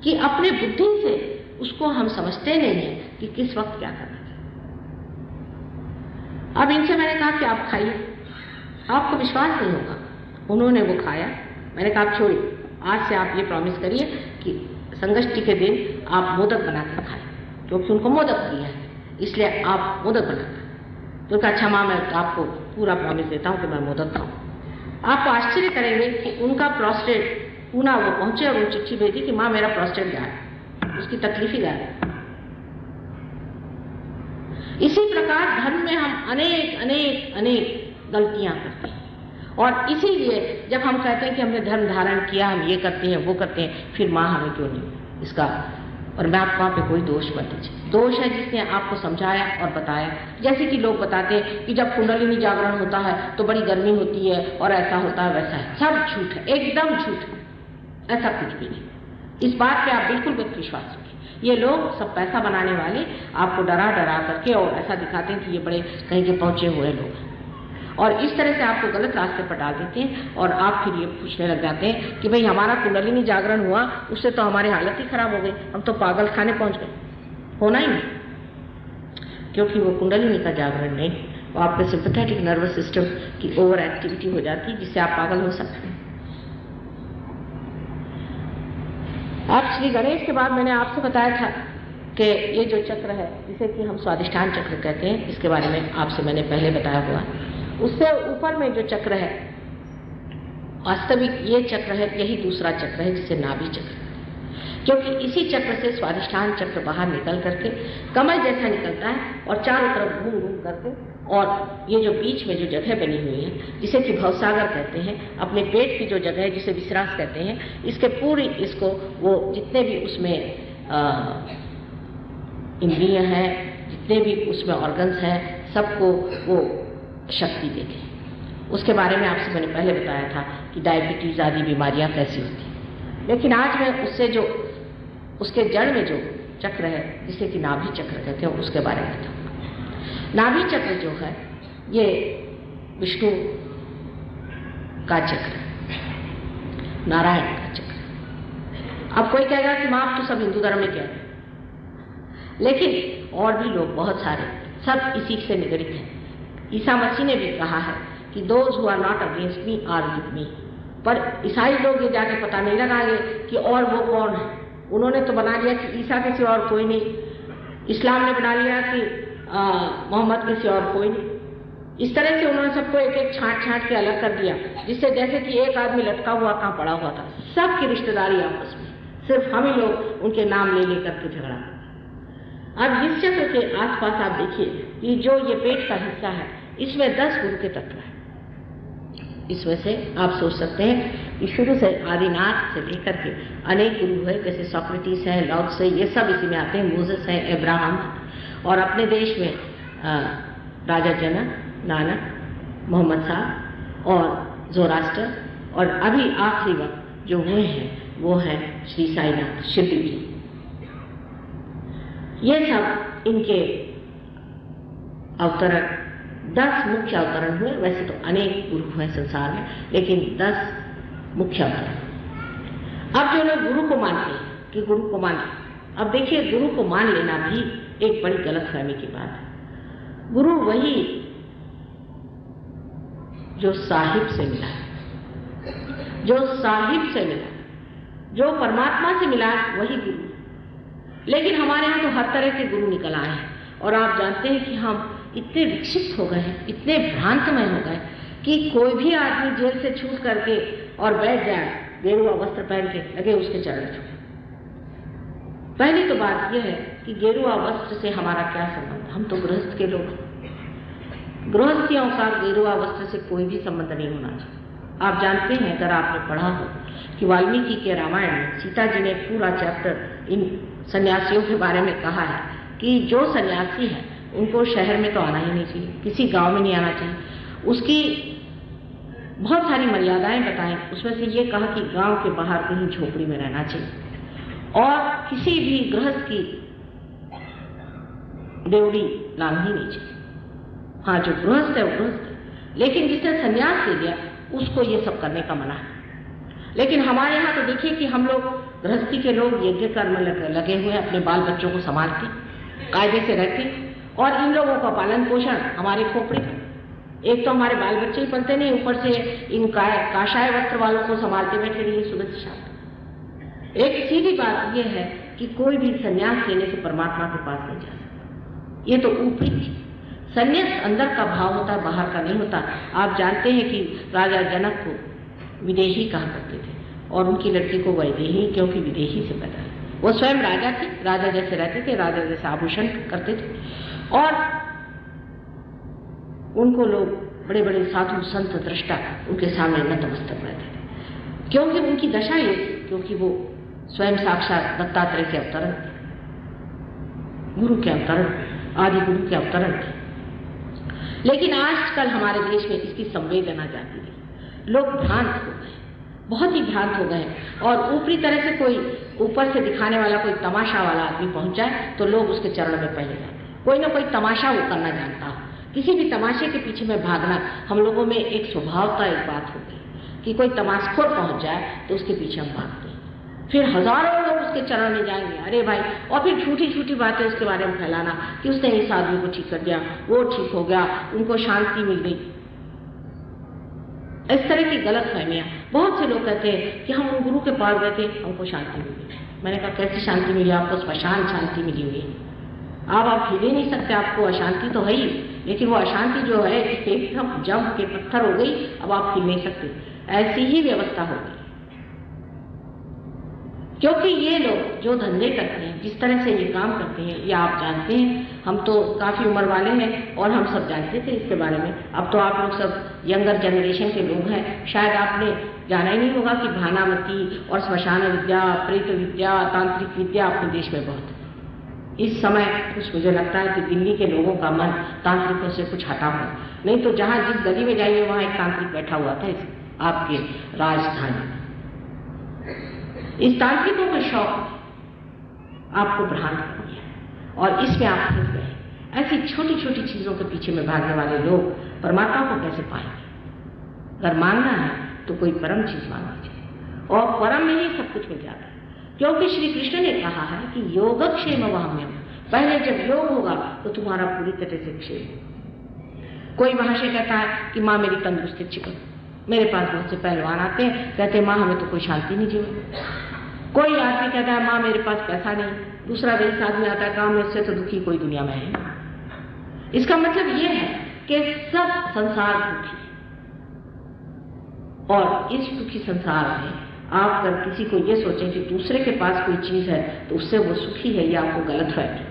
कि अपने बुद्धि से उसको हम समझते नहीं है कि किस वक्त क्या करना चाहिए। अब इनसे मैंने कहा कि आप खाइए, आपको विश्वास नहीं होगा। उन्होंने वो खाया। मैंने कहा आप छोड़िए, आज से आप ये प्रॉमिस करिए कि संगष्टी के दिन आप मोदक बनाकर खाएं, क्योंकि उनको मोदक प्रिय है, इसलिए आप मोदक बनाकर। तो कहा अच्छा माँ, मैं आपको पूरा प्रॉमिस देता हूँ कि मैं मोदक खाऊं। आप आश्चर्य करेंगे कि उनका प्रोस्टेट पूना वो पहुंचे और वो चिट्ठी भेजी कि माँ मेरा प्रोस्टेट गायब, उसकी तकलीफ ही गायब। इसी प्रकार धर्म में हम अनेक अनेक अनेक गलतियां करते हैं, और इसीलिए जब हम कहते हैं कि हमने धर्म धारण किया, हम ये करते हैं वो करते हैं, फिर माँ हमें क्यों नहीं इसका परमात्मा पे कोई दोष मत दीजिए। दोष है जिसने आपको समझाया और बताया। जैसे कि लोग बताते हैं कि जब कुंडलिनी जागरण होता है तो बड़ी गर्मी होती है और ऐसा होता है वैसा है। सब झूठ है, एकदम झूठ है, ऐसा कुछ भी नहीं। इस बात पे आप बिल्कुल मत विश्वास रखिए। ये लोग सब पैसा बनाने वाले आपको डरा डरा करके और ऐसा दिखाते हैं कि ये बड़े कहीं के पहुंचे हुए लोग हैं, और इस तरह से आपको गलत रास्ते पर डाल देते हैं। और आप फिर ये पूछने लग जाते हैं कि भाई हमारा कुंडलिनी जागरण हुआ, उससे तो हमारी हालत ही खराब हो गई, हम तो पागल खाने पहुंच गए। होना ही नहीं, क्योंकि वो कुंडलिनी का जागरण नहीं, वो आपके सिंपैथेटिक नर्वस सिस्टम की ओवर एक्टिविटी हो जाती है, जिससे आप पागल हो सकते हैं। अब श्री गणेश के बाद मैंने आपसे बताया था कि ये जो चक्र है जिसे कि हम स्वादिष्ठान चक्र कहते हैं, इसके बारे में आपसे मैंने पहले बताया हुआ। उससे ऊपर में जो चक्र है, वास्तविक ये चक्र है, यही दूसरा चक्र है जिसे नाभि चक्र, क्योंकि इसी चक्र से स्वादिष्ठान चक्र बाहर निकल करके कमल जैसा निकलता है और चारों तरफ घूम घूम करके, और ये जो बीच में जो जगह बनी हुई है जिसे कि भवसागर कहते हैं, अपने पेट की जो जगह है जिसे विश्रास कहते हैं, इसके पूरी इसको वो जितने भी उसमें इंद्रिय हैं, जितने भी उसमें ऑर्गन्स हैं, सबको वो शक्ति देते हैं। उसके बारे में आपसे मैंने पहले बताया था कि डायबिटीज आदि बीमारियां कैसी होती हैं। लेकिन आज मैं उससे जो उसके जड़ में जो चक्र है जिसे कि नाभि चक्र कहते हैं, उसके बारे में बताऊंगा। नाभि चक्र जो है ये विष्णु का चक्र, नारायण का चक्र। अब कोई कहेगा कि माँ तो सब हिंदू धर्म में क्या है, लेकिन और भी लोग बहुत सारे सब इसी से निगड़ित हैं। ईसा मसीह ने भी कहा है कि those who are not against me are with me. पर ईसाई लोग ये जाके पता नहीं लगाएंगे कि और वो कौन है। उन्होंने तो बना लिया कि ईसा के सिवा और कोई नहीं, इस्लाम ने बना लिया कि मोहम्मद के सिवा और कोई नहीं। इस तरह से उन्होंने सबको एक एक छांट छांट के अलग कर दिया, जिससे जैसे कि एक आदमी लटका हुआ कहाँ पड़ा हुआ था। सबकी रिश्तेदारी आपस में, सिर्फ हम ही लोग उनके नाम ले लेकर के झगड़ा। अब इस चक्र के आसपास आप देखिए कि जो ये पेट का हिस्सा है, इसमें 10 गुरु के तत्व हैं। इसमें से आप सोच सकते हैं कि शुरू से आदिनाथ से लेकर के अनेक गुरु है, जैसे सोक्रेटिस है, लाओत्से से, ये सब इसी में आते हैं। मोसेस है, अब्राहम, और अपने देश में राजा जनक, नानक, मोहम्मद साहब और जोरास्टर, और अभी आखिरी वक्त जो हुए हैं वो है श्री साईनाथ शिरडी जी। ये सब इनके अवतरण 10 मुख्य अवतरण हुए। वैसे तो अनेक गुरु हैं संसार में, लेकिन 10 मुख्य अवतरण। अब जो लोग गुरु को मानते हैं कि गुरु को मान लिया। अब देखिए, गुरु को मान लेना भी एक बड़ी गलतफहमी की बात है। गुरु वही जो साहिब से मिला है, जो साहिब से मिला, जो परमात्मा से मिला, वही गुरु। लेकिन हमारे यहाँ तो हर तरह के गुरु निकल आए हैं, और आप जानते हैं कि हम इतने विकसित हो गए हैं, इतने भ्रांतमय हो गए कि कोई भी आदमी जेल से छूट करके और बैठ जाए, गेरुआ वस्त्र पहन के, लगे उसके चरण छूटे। पहली तो बात यह है कि गेरुआ वस्त्र से हमारा क्या संबंध? हम तो गृहस्थ के लोग हैं। गृहस्थियों का गेरुआ वस्त्र से कोई भी संबंध नहीं होना चाहिए। आप जानते हैं, अगर आपने पढ़ा हो, कि वाल्मीकि के रामायण में सीता जी ने पूरा चैप्टर इन सन्यासियों के बारे में कहा है कि जो सन्यासी है उनको शहर में तो आना ही नहीं चाहिए, किसी गांव में नहीं आना चाहिए। उसकी बहुत सारी मर्यादाएं बताएं, उसमें से ये कहा कि गांव के बाहर कहीं झोपड़ी में रहना चाहिए और किसी भी गृहस्थ की ड्योढ़ी लांघनी नहीं चाहिए। हाँ, जो गृहस्थ है वो गृहस्थ है, लेकिन जिसने संन्यास ले लिया उसको ये सब करने का मना है। लेकिन हमारे यहाँ तो देखिए कि हम लोग गृहस्थी के लोग यज्ञ कर्म लगे हुए, अपने बाल बच्चों को संभालते, कायदे से रहते, और इन लोगों का पालन पोषण हमारे खोपड़ी में। एक तो हमारे बाल बच्चे ही पलते नहीं, ऊपर से इन काशाय वस्त्र वालों को संभालते बैठे रहिए सुबह से शाम। एक सीधी बात यह है कि कोई भी संन्यास लेने से परमात्मा के पास नहीं जा सकता। ये तो ऊपरी थी। संन्यास अंदर का भाव होता है, बाहर का नहीं होता। आप जानते हैं कि राजा जनक को विदेही कहा करते थे और उनकी लड़की को वैदेही, क्योंकि विदेही से पैदा है। वो स्वयं राजा थे, राजा जैसे रहते थे, राजा जैसे आभूषण करते थे, और उनको लोग बड़े बड़े साधु संत दृष्टा उनके सामने नतमस्तक रहते थे, क्योंकि उनकी दशा ये थी, क्योंकि वो स्वयं साक्षात दत्तात्रेय के अवतरण थे, गुरु के अवतरण, आदि गुरु के अवतरण थे। लेकिन आजकल हमारे देश में इसकी संवेदना जाती है। लोग भ्रांत हो गए, बहुत ही भ्रांत हो गए, और ऊपरी तरह से कोई ऊपर से दिखाने वाला कोई तमाशा वाला आदमी पहुंच जाए तो लोग उसके चरण में पहले जाते। कोई ना कोई तमाशा वो करना जानता हो, किसी भी तमाशे के पीछे में भागना हम लोगों में एक स्वभावता, एक बात हो गई कि कोई तमाशखोर पहुंच जाए तो उसके पीछे हम भागते हैं। फिर हजारों लोग उसके चरण में जाएंगे, अरे भाई, और फिर झूठी झूठी बातें उसके बारे में फैलाना कि उसने इस आदमी को ठीक कर दिया, वो ठीक हो गया, उनको शांति मिल गई। इस तरह की गलत फहमियां। बहुत से लोग कहते हैं कि हम उन गुरु के पास गए थे, हमको शांति मिली। मैंने कहा, कैसी शांति मिली? आपको स्मशान शांति मिली हुई है। आप हिल ही नहीं सकते, आपको अशांति तो है ही, लेकिन वो अशांति जो है एकदम जम के पत्थर हो गई, अब आप हिल नहीं सकते। ऐसी ही व्यवस्था होगी, क्योंकि ये लोग जो धंधे करते हैं, जिस तरह से ये काम करते हैं, ये आप जानते हैं। हम तो काफी उम्र वाले हैं और हम सब जानते थे इसके बारे में। अब तो आप लोग सब यंगर जनरेशन के लोग हैं, शायद आपने जाना ही नहीं होगा कि भानामती और श्मशान विद्या, प्रेत विद्या, तांत्रिक विद्या अपने देश में बहुत है। इस समय कुछ मुझे लगता है कि दिल्ली के लोगों का मन तांत्रिकों से कुछ हटा हुआ, नहीं तो जहां जिस गली में जाइए वहां एक तांत्रिक बैठा हुआ था आपके राजधानी में। इस तांत्रिकों का शौक आपको भ्रांत कर दिया और इसमें आप फंस गए। ऐसी छोटी छोटी चीजों के पीछे में भागने वाले लोग परमात्मा को कैसे पाएंगे? अगर मांगना है तो कोई परम चीज मांगनी चाहिए, और परम में ही सब कुछ मिल जाता है। क्योंकि श्री कृष्ण ने कहा है कि योगक्षेम वहाम्यम, पहले जब योग होगा तो तुम्हारा पूरी तरह से क्षेम। कोई महाशय कहता है कि माँ मेरी तंदुरुस्ती अच्छी करो। मेरे पास बहुत से पहलवान आते हैं, कहते हैं माँ हमें तो कोई शांति नहीं जीवन। कोई आदमी कहता है माँ मेरे पास पैसा नहीं। दूसरा रईस आदमी आता है, काम में इससे तो दुखी कोई दुनिया में है। इसका मतलब यह है कि सब संसार दुखी है, और इस दुखी संसार में आप अगर किसी को ये सोचें कि दूसरे के पास कोई चीज है तो उससे वो सुखी है, ये आपको गलत फहमी।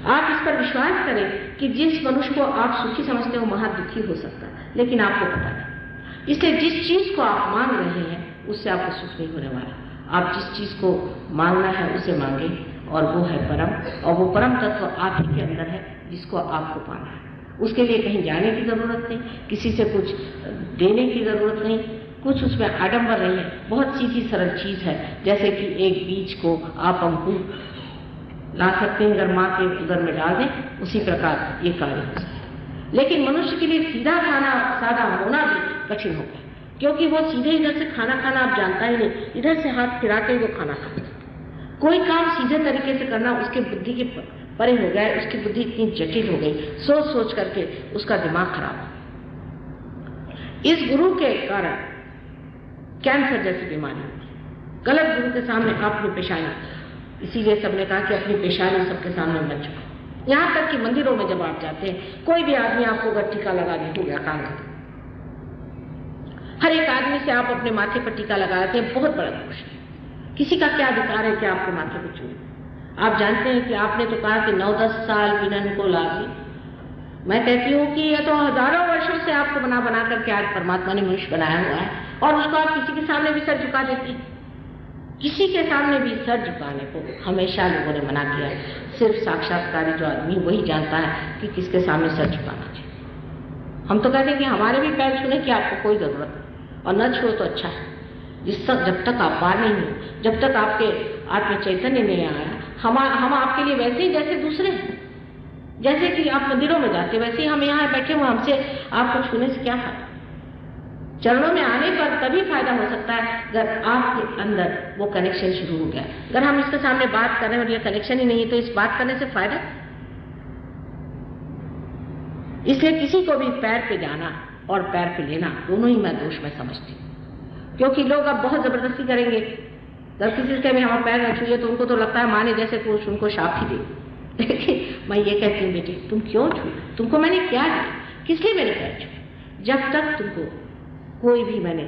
आप इस पर विश्वास करें कि जिस मनुष्य को आप सुखी समझते हो वहां दुखी हो सकता है, लेकिन आपको पता नहीं। इसलिए जिस चीज को आप मांग रहे हैं उससे आपको सुख नहीं होने वाला। आप जिस चीज को मांगना है उसे मांगे, और वो है परम, और वो परम तत्व आप ही के अंदर है जिसको आपको पाना है। उसके लिए कहीं जाने की जरूरत नहीं, किसी से कुछ देने की जरूरत नहीं, कुछ उसमें आडंबर नहीं है। बहुत सीधी सरल चीज है, जैसे कि एक बीज को आप अंकुर ला सकते हैं, अगर माँ के उदर में डाल दें, उसी प्रकार ये कार्य हो सकता है। लेकिन मनुष्य के लिए सीधा खाना सादा होना भी कठिन होगा, क्योंकि वो सीधे इधर से खाना खाना आप जानता ही नहीं, इधर से हाथ फिरा के वो खाना खाता है। कोई काम सीधे तरीके से करना उसके बुद्धि के परे हो गया है, उसकी बुद्धि इतनी जटिल हो गई, सोच सोच करके उसका दिमाग खराब हो। इस गुरु के कारण कैंसर जैसी बीमारी होगी। गलत गुरु के सामने अपनी पेशानी, इसीलिए सबने कहा कि अपनी पेशानी सबके सामने मत झुकाओ। यहां तक कि मंदिरों में जब आप जाते हैं, कोई भी आदमी आपको अगर टीका लगा दे, हो गया काम खत्म। हर एक आदमी से आप अपने माथे पर टीका लगाते हैं, बहुत बड़ा दोष है। किसी का क्या अधिकार है कि आपके माथे पर छूए? आप जानते हैं कि आपने तो कहा कि 9-10 साल बिनन को लागी। मैं कहती हूँ कि यह तो हजारों वर्षों से आपको बना बना करके आज परमात्मा ने मनुष्य बनाया हुआ है, और उसको आप किसी के सामने भी सर झुका देती हैं। किसी के सामने भी सर झुकाने को हमेशा लोगों ने मना किया है। सिर्फ साक्षात्कारी जो आदमी वही जानता है कि किसके सामने सर झुकाना चाहिए। हम तो कहते हैं कि हमारे भी पैर छूने की आपको कोई जरूरत नहीं, और न छुओ तो अच्छा है। जब तक आप पार नहीं हो, जब तक आपके आत्म चैतन्य नहीं आया, हम आपके लिए वैसे ही जैसे दूसरे हैं। जैसे कि आप मंदिरों में जाते वैसे ही हम यहाँ बैठे हुए, हमसे आपको छूने से क्या फायदा? चरणों में आने पर तभी फायदा हो सकता है अगर आपके अंदर वो कनेक्शन शुरू हो गया। अगर हम इसके सामने बात कर रहे हैं और ये कनेक्शन ही नहीं है, तो इस बात करने से फायदा? इसलिए किसी को भी पैर पे जाना और पैर पे लेना दोनों ही मैं दोष में समझती हूँ। क्योंकि लोग अब बहुत जबरदस्ती करेंगे। जब किसी से भी हमारा पैर न छूए तो उनको तो लगता है माने जैसे कुछ उनको शाप ही दे। लेकिन मैं ये कहती हूँ, बेटी तुम क्यों छूए? तुमको मैंने क्या दिया? किस लिए मेरे पैर छूए? जब तक तुमको कोई भी मैंने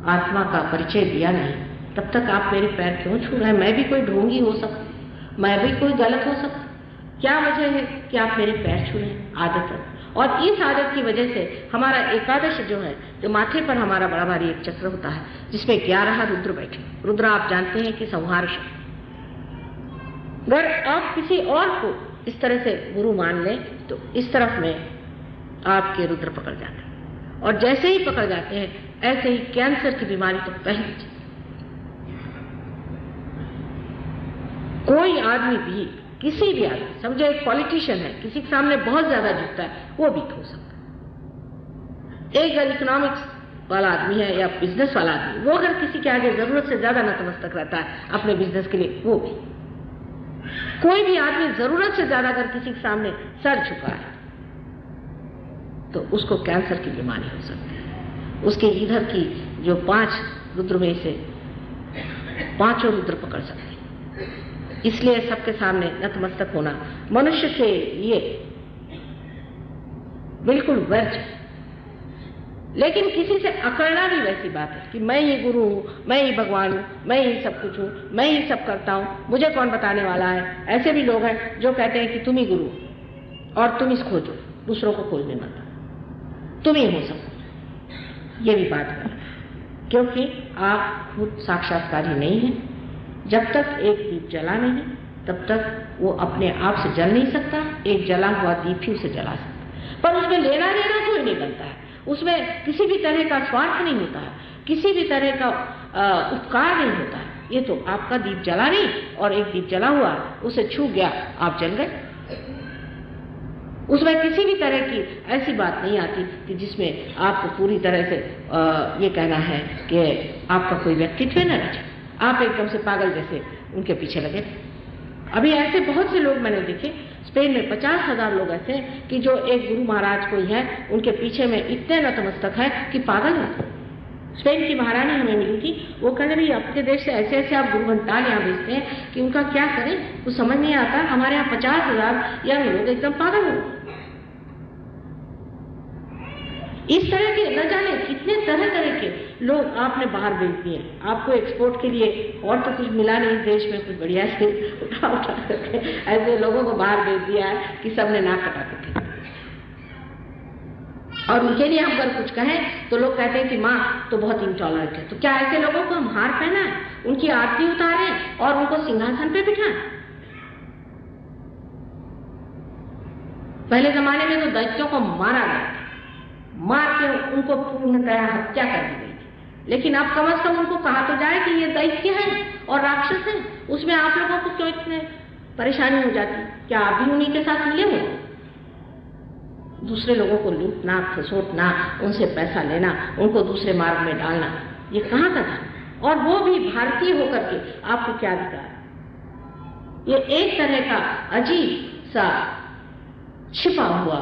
आत्मा का परिचय दिया नहीं, तब तक आप मेरे पैर क्यों छू रहे हैं? मैं भी कोई ढोंगी हो सकती, मैं भी कोई गलत हो सकती। क्या वजह है कि आप मेरे पैर छू रहे हैं? आदत है। और इस आदत की वजह से हमारा एकादश जो है, जो माथे पर हमारा बड़ा भारी एक चक्र होता है, जिसमें 11 रुद्र बैठे। रुद्र आप जानते हैं कि संहार शक्ति। अगर आप किसी और को इस तरह से गुरु मान लें तो इस तरफ में आपके रुद्र पकड़ जाते हैं, और जैसे ही पकड़ जाते हैं ऐसे ही कैंसर की बीमारी तो पहले। कोई आदमी भी, किसी भी आदमी, समझो एक पॉलिटिशियन है, किसी के सामने बहुत ज्यादा झुकता है, वो भी हो सकता है। एक इकोनॉमिक्स वाला आदमी है या बिजनेस वाला आदमी, वो अगर किसी के आगे जरूरत से ज्यादा नतमस्तक रहता है अपने बिजनेस के लिए, वो भी। कोई भी आदमी जरूरत से ज्यादा अगर किसी के सामने सर झुका है तो उसको कैंसर की बीमारी हो सकती है। उसके इधर की जो 5 रुद्र में से 5 रुद्र पकड़ सकते हैं। इसलिए सबके सामने नतमस्तक होना मनुष्य के लिए बिल्कुल व्यर्थ है। लेकिन किसी से अकड़ना भी वैसी बात है कि मैं ही गुरु हूं, मैं ही भगवान हूं, मैं ही सब कुछ हूं, मैं ही सब करता हूं, मुझे कौन बताने वाला है। ऐसे भी लोग हैं जो कहते हैं कि तुम ही गुरु और तुम इस खोजो, दूसरों को खोजने मत, तुम ही हो सब। ये भी बात है, क्योंकि आप खुद साक्षात्कारी नहीं है। जब तक एक दीप जला नहीं तब तक वो अपने आप से जल नहीं सकता। एक जला हुआ दीप ही उसे जला सकता, पर उसमें लेना देना कोई नहीं बनता है। उसमें किसी भी तरह का स्वार्थ नहीं होता है, किसी भी तरह का उपकार नहीं होता है। ये तो आपका दीप जला नहीं, और एक दीप जला हुआ उसे छू गया, आप जल गए। उसमें किसी भी तरह की ऐसी बात नहीं आती कि जिसमें आपको पूरी तरह से ये कहना है कि आपका कोई व्यक्तित्व न रहे। आप एकदम से पागल जैसे उनके पीछे लगे। अभी ऐसे बहुत से लोग मैंने देखे, स्पेन में 50,000 लोग ऐसे हैं कि जो एक गुरु महाराज कोई है, उनके पीछे में इतने नतमस्तक है कि पागल है। स्पेन की महारानी हमें मिली थी, वो कहने भाई आपके देश से ऐसे ऐसे आप गुरु घंटाल यहाँ भेजते हैं कि उनका क्या करें, कुछ समझ नहीं आता। हमारे यहाँ 50,000 यंग लोग एकदम पागल हो। इस तरह के न जाने कितने तरह तरह के लोग आपने बाहर भेज दिए। आपको एक्सपोर्ट के लिए और तो कुछ मिला नहीं देश में, कुछ बढ़िया से उठा करके ऐसे लोगों को बाहर भेज दिया है कि सबने नाक कटा के। और उनके लिए हम अगर कुछ कहें तो लोग कहते हैं कि माँ तो बहुत इंटॉलरेंट है। तो क्या ऐसे लोगों को हम हार पहनाएं, उनकी आरती उतारें और उनको सिंहासन पे बिठाएं? पहले जमाने में तो दैत्यों को मारा गया, मार के उनको पूर्णतः हत्या कर दी गई थी। लेकिन अब कम से कम उनको कहा तो जाए कि ये दैत्य है और राक्षस है। उसमें आप लोगों को क्यों इतने परेशानी हो जाती? क्या आप भी उन्हीं के साथ मिले हुए? दूसरे लोगों को लूटना, खसोटना, उनसे पैसा लेना, उनको दूसरे मार्ग में डालना, ये कहाँ का था? और वो भी भारतीय होकर के आपको क्या अधिकार? ये एक तरह का अजीब सा छिपा हुआ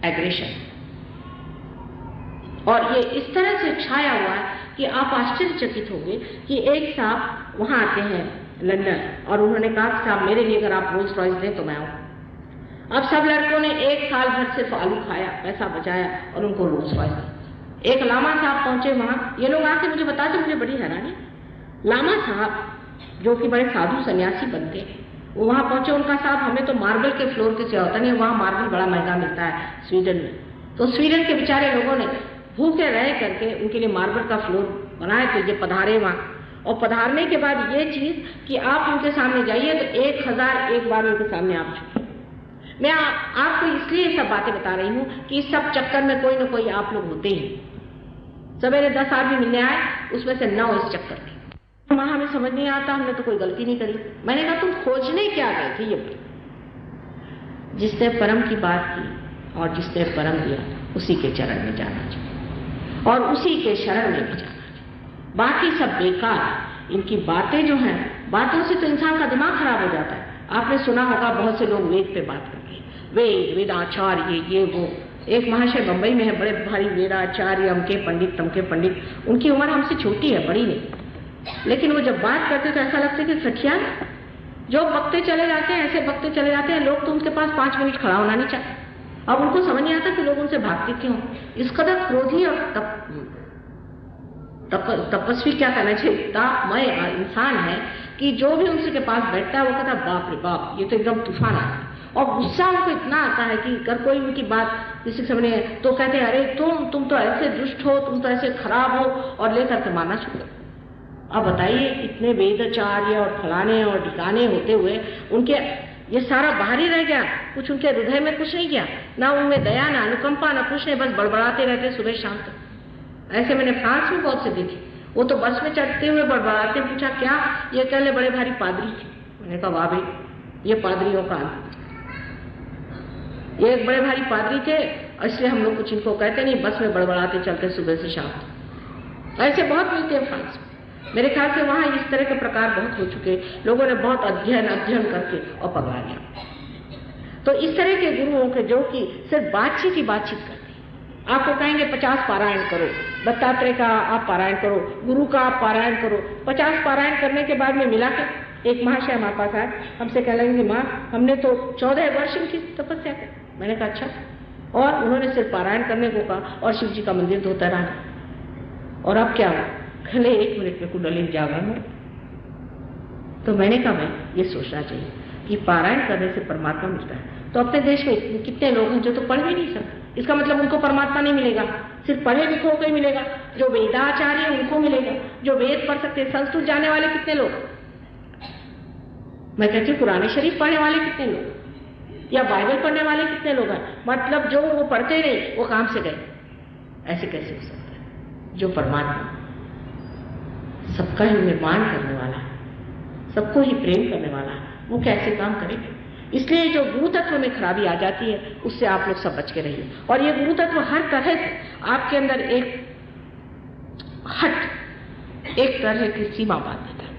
एग्रेशन, और ये इस तरह से छाया हुआ है कि आप आश्चर्यचकित होंगे कि एक साहब वहां आते हैं लंदन, और उन्होंने कहा कि साहब मेरे लिए अगर आप रोल्स रॉयस दें तो मैं आऊं। अब सब लड़कों ने एक साल भर सिर्फ आलू खाया, पैसा बचाया और उनको रोल्स रॉयस दी। एक लामा साहब पहुंचे वहां, ये लोग आके मुझे बताते, मुझे बड़ी हैरानी। लामा साहब जो कि बड़े साधु सन्यासी बनते हैं, वो वहां पहुंचे, उनका साहब हमें तो मार्बल के फ्लोर के सेवा होता नहीं, वहां मार्बल बड़ा महंगा मिलता है स्वीडन में। तो स्वीडन के बेचारे लोगों ने भूखे रह करके उनके लिए मार्बल का फ्लोर बनाए थे, ये पधारे वहां। और पधारने के बाद ये चीज कि आप उनके सामने जाइए तो 1001 बार उनके सामने आप झुके। मैं आपको इसलिए सब बातें बता रही हूँ कि इस सब चक्कर में कोई ना कोई आप लोग होते ही। सवेरे 10 आदमी मिलने आए, उसमें से 9 इस चक्कर में। वहां हमें समझ नहीं आता, हमने तो कोई गलती नहीं करी। मैंने कहा तुम खोजने क्या गए थे? ये जिसने परम की बात की और जिसने परम दिया उसी के चरण में जाना चाहिए और उसी के शरण में भी जाना चाहिए। बाकी सब बेकार है। इनकी बातें जो हैं, बातों से तो इंसान का दिमाग खराब हो जाता है। आपने सुना होगा बहुत से लोग वेद पे बात करते हैं, वेद, वेदाचार्य, ये वो। एक महाशय बंबई में है, बड़े भारी वेदाचार्य, अमके पंडित तमके पंडित। उनकी उम्र हमसे छोटी है, बड़ी नहीं, लेकिन वो जब बात करते तो ऐसा लगता है कि सठिया जो बकते चले जाते हैं, ऐसे बकते चले जाते हैं। लोग तो उनके पास 5 मिनट खड़ा होना नहीं चाहते। अब उनको समझ नहीं आता कि लोग उनसे भागते क्यों। इस कदर क्रोधी और तपस्वी क्या करना चाहिए, तापमय इंसान है कि जो भी उनसे के पास बैठता है वो कहता है बाप रे बाप, ये तो एकदम तूफान आता है। और गुस्सा उनको इतना आता है कि अगर कोई उनकी बात किसी समझ नहीं तो कहते हैं अरे तुम तो ऐसे दुष्ट हो, तुम तो ऐसे खराब हो, और लेकर के मारना शुरू कर। अब बताइए, इतने वेदाचार्य और फलाने और ठिकाने होते हुए उनके ये सारा बाहरी रह गया, कुछ उनके हृदय में कुछ नहीं गया, ना उनमें दया, ना अनुकंपा, ना कुछ नहीं, बस बड़बड़ाते रहते सुबह शाम तक। ऐसे मैंने फ्रांस में बहुत से देखे, वो तो बस में चढ़ते हुए बड़बड़ाते। पूछा क्या? ये कहले बड़े भारी पादरी थे। मैंने कहा वाह भाई, ये पादरियों का ये एक बड़े भारी पादरी थे, इसलिए हम लोग कुछ इनको कहते नहीं, बस में बड़बड़ाते चलते सुबह से शाम तक। ऐसे बहुत मिलते हैं फ्रांस में। मेरे ख्याल से वहां इस तरह के प्रकार बहुत हो चुके, लोगों ने बहुत अध्ययन करके और पगला लिया। तो इस तरह के गुरुओं के जो कि सिर्फ बातचीत ही बातचीत करते, आपको कहेंगे 50 पारायण करो, दत्तात्रेय का आप पारायण करो, गुरु का आप पारायण करो। 50 पारायण करने के बाद में मिला के एक महाशय हमारे पास आए, हमसे कह लेंगे माँ हमने तो 14 वर्ष की तपस्या की। मैंने कहा अच्छा, और उन्होंने सिर्फ पारायण करने को कहा और शिव जी का मंदिर धोता रहा। और अब क्या हुआ? खले 1 मिनट में कुंडली जागरण हो। तो मैंने कहा भाई ये सोचना चाहिए कि पारायण करने से परमात्मा मिलता है। तो अपने देश में कितने लोग हैं जो तो पढ़ भी नहीं सकते, इसका मतलब उनको परमात्मा नहीं मिलेगा, सिर्फ पढ़े लिखों को ही मिलेगा। जो वेदाचार्य उनको मिलेगा, जो वेद पढ़ सकते। संस्कृत जाने वाले कितने लोग? मैं कहती हूँ कुरान शरीफ पढ़ने वाले कितने लोग, या बाइबल पढ़ने वाले कितने लोग हैं? मतलब जो वो पढ़ते नहीं वो काम से गए। ऐसे कैसे हो सकता है? जो परमात्मा सबका ही निर्माण करने वाला है, सबको ही प्रेम करने वाला है, वो कैसे काम करेगा? इसलिए जो गुरु तत्व में खराबी आ जाती है उससे आप लोग सब बच के रहिए। और ये गुरु तत्व हर तरह से आपके अंदर एक तरह की सीमा बांध देता है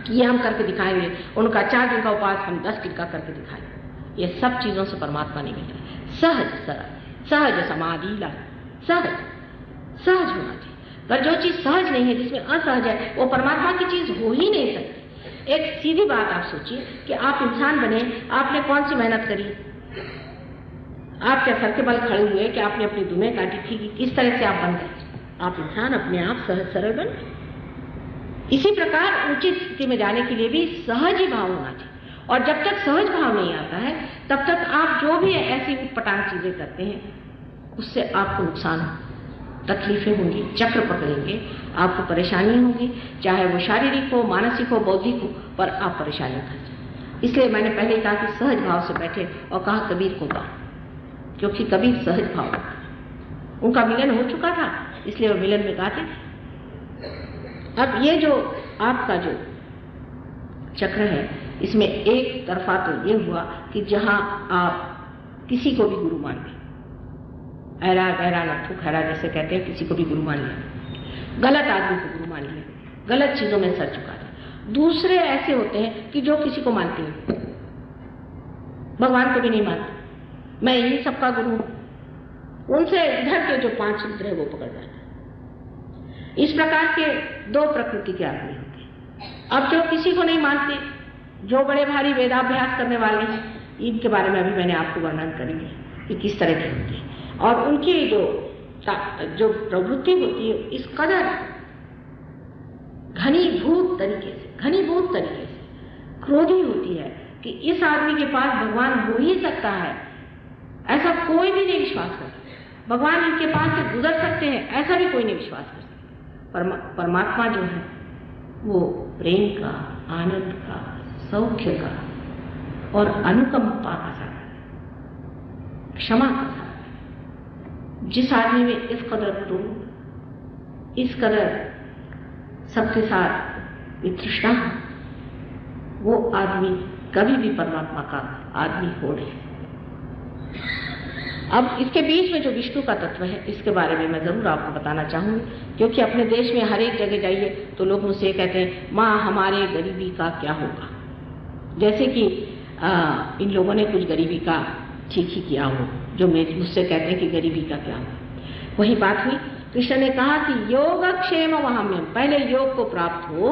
कि ये हम करके दिखाएंगे, उनका 4 दिन का उपवास हम 10 दिन का करके दिखाएंगे। ये सब चीजों से परमात्मा नहीं मिलता। सहज सरल, सहज समाधि ला, सहज होना चाहिए। पर जो चीज सहज नहीं है, जिसमें असहज है, वो परमात्मा की चीज हो ही नहीं सकती। एक सीधी बात आप सोचिए कि आप इंसान बने, आपने कौन सी मेहनत करी? आप क्या सर के बल खड़े हुए कि आपने अपनी दुनिया काटी थी? किस तरह से आप बन गए? आप इंसान अपने आप सहज सरल बन गए। इसी प्रकार उचित स्थिति में जाने के लिए भी सहज ही भाव होना चाहिए। और जब तक सहज भाव नहीं आता है तब तक आप जो भी ऐसी उटपटांग चीजें करते हैं उससे आपको नुकसान हो, तकलीफें होंगी, चक्र पकड़ेंगे, आपको परेशानी होगी, चाहे वो शारीरिक हो, मानसिक हो, बौद्धिक हो, पर आप परेशानी कर। इसलिए मैंने पहले कहा कि सहज भाव से बैठे और कहा कबीर को गाओ, क्योंकि कबीर सहज भाव, उनका मिलन हो चुका था इसलिए वो मिलन में गाते थे। अब ये जो आपका जो चक्र है इसमें एक तरफा तो ये हुआ कि जहां आप किसी को भी गुरु मान लिया, ऐरा गहरा नट्ठू खैरा जैसे कहते हैं, किसी को भी गुरु मान लिया, गलत आदमी को गुरु मान लिया, गलत चीजों में सर झुकाते हैं। दूसरे ऐसे होते हैं कि जो किसी को मानते नहीं, भगवान को भी नहीं मानते, मैं इन्हीं सबका गुरु हूं, उनसे इधर के जो 5 सूत्र है वो पकड़ जाते हैं। इस प्रकार के 2 प्रकृति के आदमी होते हैं। अब जो किसी को नहीं मानते, जो बड़े भारी वेदाभ्यास करने वाले हैं, इनके बारे में अभी मैंने आपको वर्णन करेंगे कि किस तरह के होते हैं और उनकी जो प्रवृत्ति होती है इस कदर घनीभूत तरीके से क्रोधी होती है कि इस आदमी के पास भगवान हो ही सकता है, ऐसा कोई भी नहीं विश्वास करता। भगवान इनके पास से गुजर सकते हैं, ऐसा भी कोई नहीं विश्वास कर सकता। परमात्मा जो है वो प्रेम का, आनंद का, सौख्य का और अनुकंपा का सागर है, क्षमा का सागर है। जिस आदमी में इस कदर क्रोध, इस कदर सबके साथ वितृष्णा, वो आदमी कभी भी परमात्मा का आदमी हो नहीं। अब इसके बीच में जो विष्णु का तत्व है, इसके बारे में मैं जरूर आपको बताना चाहूंगी, क्योंकि अपने देश में हर एक जगह जाइए तो लोग मुझसे कहते हैं, माँ हमारे गरीबी का क्या होगा। जैसे कि इन लोगों ने कुछ गरीबी का ठीक ही किया हो, जो मुझसे कहते हैं कि गरीबी का क्या होगा। वही बात हुई, कृष्ण ने कहा कि योगक्षेम वहाम्यम, पहले योग को प्राप्त हो,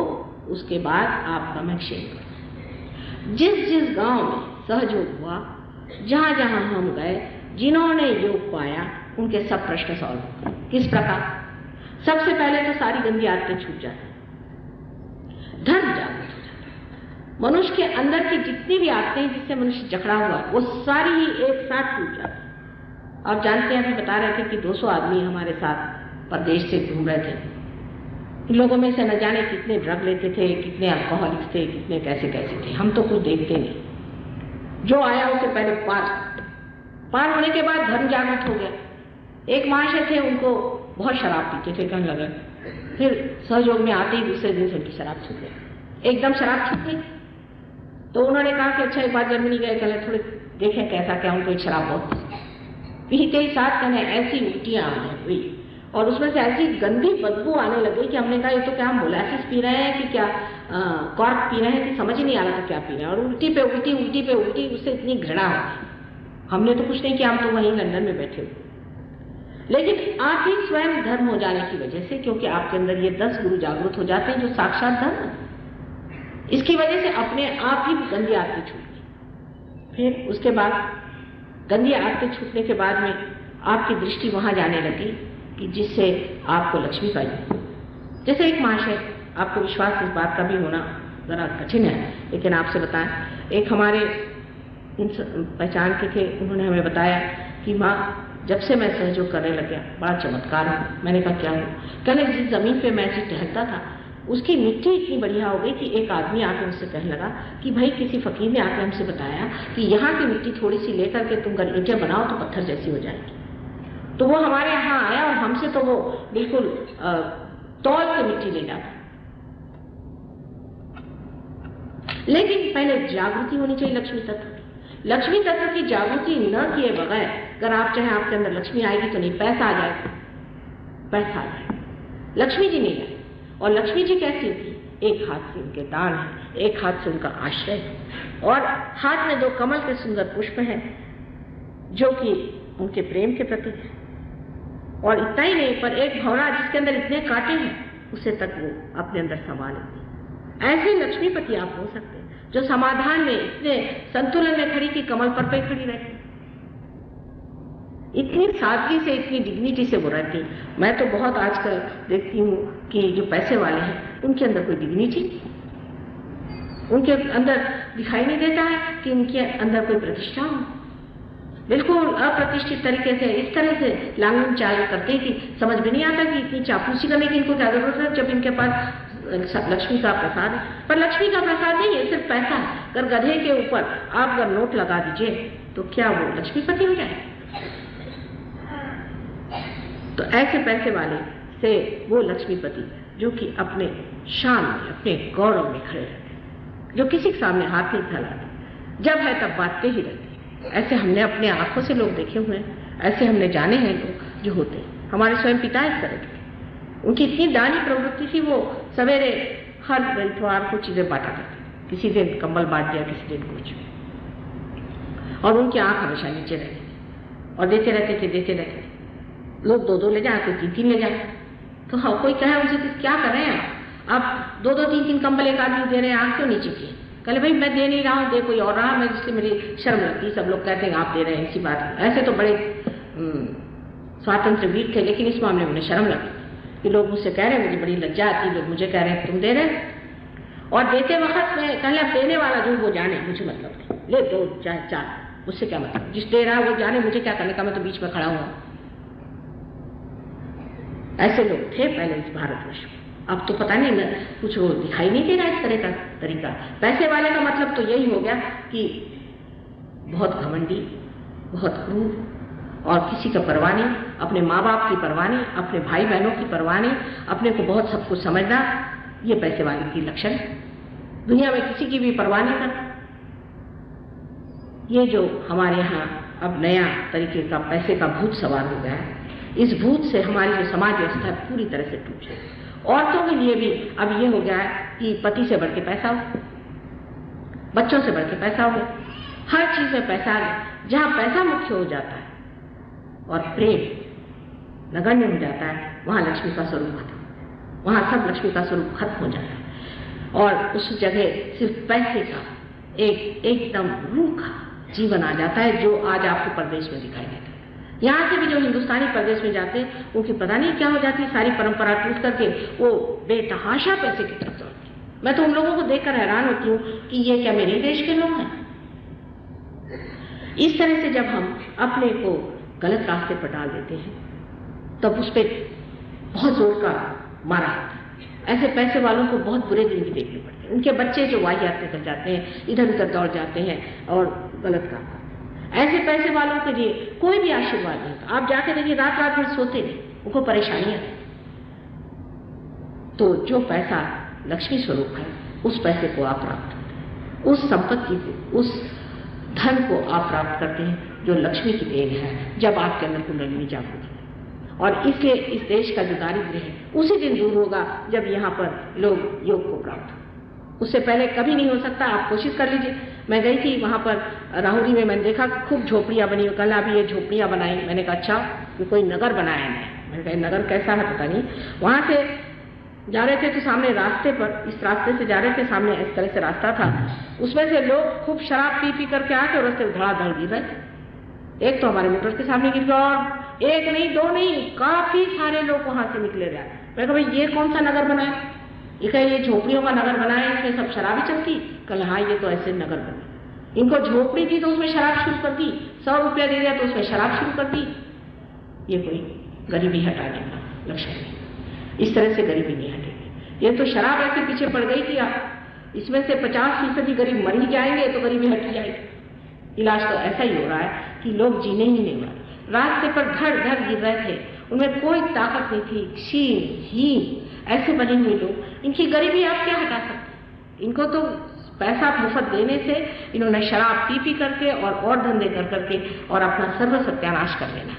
उसके बाद आपका मैं क्षेम करूं। जिस जिस गांव में सहयोग हुआ, जहां जहां हम गए, जिन्होंने योग पाया, उनके सब प्रश्न सॉल्व हो। किस प्रकार? सबसे पहले तो सारी गंदी आदतें छूट जाती, धर्म जागृत हो जाता, मनुष्य के अंदर की जितनी भी आदतें जिससे मनुष्य जकड़ा हुआ है वो सारी ही एक साथ छूट जाती। आप जानते हैं, अभी बता रहे थे कि 200 आदमी हमारे साथ परदेश से घूम रहे थे। इन लोगों में से न जाने कितने ड्रग लेते थे, कितने अल्कोहलिक्स थे, कितने कैसे कैसे थे, हम तो कुछ देखते नहीं। जो आया उसे पहले पार होने के बाद धर्म जागृत हो गया। एक महाशय थे, उनको बहुत शराब पीते थे, कहने लगे, फिर सहयोग में आते ही दूसरे दिन से उनकी शराब छूट गई, एकदम शराब छूट गई। तो उन्होंने कहा कि अच्छा एक बार जर्मनी गए, कहने थोड़े देखें कैसा क्या, उनको एक शराब बहुत पीते ही साथ कहने ऐसी उल्टियां आने हुई और उसमें से ऐसी गंदी बदबू आने लगी कि हमने कहा ये तो क्या हम मोलासिस पी रहे हैं कि क्या कॉर्क पी रहे हैं, कि समझ ही नहीं आ रहा था क्या पी रहे हैं। और उल्टी पे उल्टी, उससे इतनी घृणा होती। हमने तो कुछ नहीं किया, हम तो वहीं लंदन में बैठे हुए। लेकिन आप ही स्वयं धर्म हो जाने की वजह से, क्योंकि आपके अंदर ये 10 गुरु जागृत हो जाते हैं जो साक्षात धर्म है, इसकी वजह से अपने आप ही गंदी आदतें छूट गई। फिर उसके बाद गंदी आदतें छूटने के बाद में आपकी दृष्टि वहां जाने लगी कि जिससे आपको लक्ष्मी पाई। जैसे एक महाशय, आपको विश्वास इस बात का भी होना जरा कठिन है, लेकिन आपसे बताएं, एक हमारे पहचान के थे, उन्होंने हमें बताया कि माँ जब से मैं सहयोग करने लग गया बड़ा चमत्कार है। मैंने कहा क्या हो? कहने जिस जमीन पे मैं ऐसे टहलता था उसकी मिट्टी इतनी बढ़िया हो गई कि एक आदमी आके मुझसे कहने लगा कि भाई किसी फकीर ने आके हमसे बताया कि यहाँ की मिट्टी थोड़ी सी लेकर के तुम अगर ईंटें बनाओ तो पत्थर जैसी हो जाएगी। तो वो हमारे यहाँ आया और हमसे तो वो बिल्कुल तौल से मिट्टी ले जाता। लेकिन पहले जागृति होनी चाहिए लक्ष्मी तत्व की। लक्ष्मी तत्व की जागृति न किए बगैर अगर आप चाहे आपके अंदर लक्ष्मी आएगी तो नहीं, पैसा आ जाएगा, पैसा आ जाएगा, लक्ष्मी जी नहीं आए। और लक्ष्मी जी कैसी होती? एक हाथ से उनके दान है, एक हाथ से उनका आश्रय है और हाथ में 2 कमल के सुंदर पुष्प हैं जो कि उनके प्रेम के प्रतीक है। और इतना ही नहीं, पर एक भंवरा जिसके अंदर इतने कांटे हैं उसे तक वो अपने अंदर समा लेती है। ऐसे लक्ष्मीपति आप हो सकते हैं जो समाधान में इतने संतुलन में खड़ी की कमल पर पे खड़ी रहती, इतनी सादगी से, इतनी डिग्निटी से वो रहती। मैं तो बहुत आजकल देखती हूँ कि जो पैसे वाले हैं उनके अंदर कोई डिग्निटी, उनके अंदर दिखाई नहीं देता है कि उनके अंदर कोई प्रतिष्ठा हो। बिल्कुल अप्रतिष्ठित तरीके से इस तरह से लांगन चाल करते हैं कि समझ भी नहीं आता कि इतनी चापलूसी करने की इनको क्या जरूरत है जब इनके पास लक्ष्मी का प्रसाद है। पर लक्ष्मी का प्रसाद नहीं है, सिर्फ पैसा है। अगर गधे के ऊपर आप अगर नोट लगा दीजिए तो क्या वो लक्ष्मीपति हो जाए? तो ऐसे पैसे वाले से वो लक्ष्मीपति जो कि अपने शान में, अपने गौरव में खड़े रहते, जो किसी के सामने हाथ नहीं फैलाते, जब है तब बातते ही रहते। ऐसे हमने अपने आंखों से लोग देखे हुए हैं, ऐसे हमने जाने हैं लोग जो होते हैं। हमारे स्वयं पिता इस तरह के। उनकी इतनी दानी प्रवृत्ति थी, वो सवेरे हर इतवार को चीजें बांटा करते, किसी दिन कंबल बांट दिया, किसी दिन कुछ, और उनकी आंख हमेशा नीचे रहती थी और देते रहते थे। लोग 2-2 ले जाए, कोई 3-3 ले जाए। तो हाँ, कोई कहे उनसे कि क्या कर रहे हैं आप 2-2 3-3 कंबल एक आदमी दे रहे हैं, आंख क्यों नीचे किए? कहले भाई मैं दे नहीं रहा हूँ, दे कोई और रहा, मैं इसलिए मेरी शर्म लगती। सब लोग कहते हैं आप दे रहे हैं, इसी बात। ऐसे तो बड़े स्वातंत्र वीर थे, लेकिन इस मामले में उन्हें शर्म लगती कि लोग मुझसे कह रहे हैं, मुझे बड़ी लज्जा आती, लोग मुझे कह रहे हैं तुम दे रहे। और देते वक्त में कहले अब देने वाला जो वो जाने, मुझे मतलब नहीं, ले 2 चाहे 4, मुझसे क्या मतलब, जिस दे रहा है वो जाने, मुझे क्या करने का, मैं तो बीच में खड़ा हुआ। ऐसे लोग थे पहले इस भारतवर्ष में। अब तो पता नहीं, मैं कुछ वो दिखाई नहीं दे रहा इस तरह का तरीका। पैसे वाले का मतलब तो यही हो गया कि बहुत घमंडी, बहुत क्रूर और किसी का परवाह नहीं, अपने माँ बाप की परवाह नहीं, अपने भाई बहनों की परवाह नहीं, अपने को बहुत सब कुछ समझना, ये पैसे वाले की लक्षण। दुनिया में किसी की भी परवाह नहीं करना। ये जो हमारे यहाँ अब नया तरीके का पैसे का भूत सवार हो गया है, इस भूत से हमारी जो समाज व्यवस्था पूरी तरह से टूट गई। औरतों के लिए भी अब ये हो गया है कि पति से बढ़ के पैसा हो, बच्चों से बढ़ के पैसा हो, हर चीज में पैसा आ गया। जहां पैसा मुख्य हो जाता है और प्रेम नगण्य हो जाता है, वहां लक्ष्मी का स्वरूप खत्म, वहां सब लक्ष्मी का स्वरूप खत्म हो जाता है और उस जगह सिर्फ पैसे का एकदम रूखा जीवन आ जाता है, जो आज आपको प्रदेश में दिखाई देता है। यहाँ से भी जो हिंदुस्तानी प्रदेश में जाते हैं, उनकी पता नहीं क्या हो जाती है, सारी परंपरा टूट करके वो बेतहाशा पैसे की तरफ दौड़ते हैं। मैं तो उन लोगों को देखकर हैरान होती हूँ कि ये क्या मेरे देश के लोग हैं। इस तरह से जब हम अपने को गलत रास्ते पर डाल देते हैं, तब उस पर बहुत जोर का मारा होता है। ऐसे पैसे वालों को बहुत बुरे दिन भी देखने पड़ते हैं। उनके बच्चे जो वाहियात कर जाते हैं, इधर उधर दौड़ जाते हैं और गलत काम करते हैं। ऐसे पैसे वालों के लिए कोई भी आशीर्वाद नहीं था। आप जाके देखिए, रात रात भर सोते नहीं, उनको परेशानियां। तो जो पैसा लक्ष्मी स्वरूप है, उस पैसे को आप प्राप्त करते हैं, उस संपत्ति को, उस धन को आप प्राप्त करते हैं जो लक्ष्मी की देन है, जब आपके अंदर कुंडलिनी जागृत है। और इसलिए इस देश का जो दारिद्र्य है उसी दिन दूर होगा जब यहाँ पर लोग योग को प्राप्त हो। उससे पहले कभी नहीं हो सकता। आप कोशिश कर लीजिए। मैं गई थी वहां पर राहुरी में, मैंने देखा खूब झोपड़ियां बनी हुई। कल अभी ये झोपड़ियां बनाई, मैंने कहा अच्छा कि कोई नगर बनाया है। मैंने कहा नगर कैसा है पता नहीं। वहां से जा रहे थे तो सामने रास्ते पर, इस रास्ते से जा रहे थे, सामने इस तरह से रास्ता था, उसमें से लोग खूब शराब पी पी करके आके और रास्ते धड़ाधड़ गिर रहे। एक तो हमारे मोटर के सामने गिर गया और एक नहीं, 2 नहीं, काफी सारे लोग वहां से निकले रहे। मैं कहा भाई ये कौन सा नगर बनाया? ये झोपड़ियों का नगर बनाया, इसमें सब शराबी चलती। कल हाँ, ये तो ऐसे नगर बने। इनको झोपड़ी दी तो उसमें शराब शुरू कर दी, 100 रुपया दे दिया तो उसमें शराब शुरू कर दी। ये कोई गरीबी हटाने का लक्ष्य नहीं। इस तरह से गरीबी नहीं हटेगी। ये तो शराब ऐसे पीछे पड़ गई कि आप इसमें से 50% गरीब मर ही जाएंगे तो गरीबी हट जाएगी। इलाज तो ऐसा ही हो रहा है कि लोग जीने ही नहीं वाले। रास्ते पर घर घर गिर रहे थे, उनमें कोई ताकत नहीं थी, क्षीण हीन ऐसे बने हुए लोग। इनकी गरीबी आप क्या हटा सकते? इनको तो पैसा मुफ्त देने से इन्होंने शराब पी पी करके और धंधे कर करके और अपना सर्व सत्यानाश कर लेना।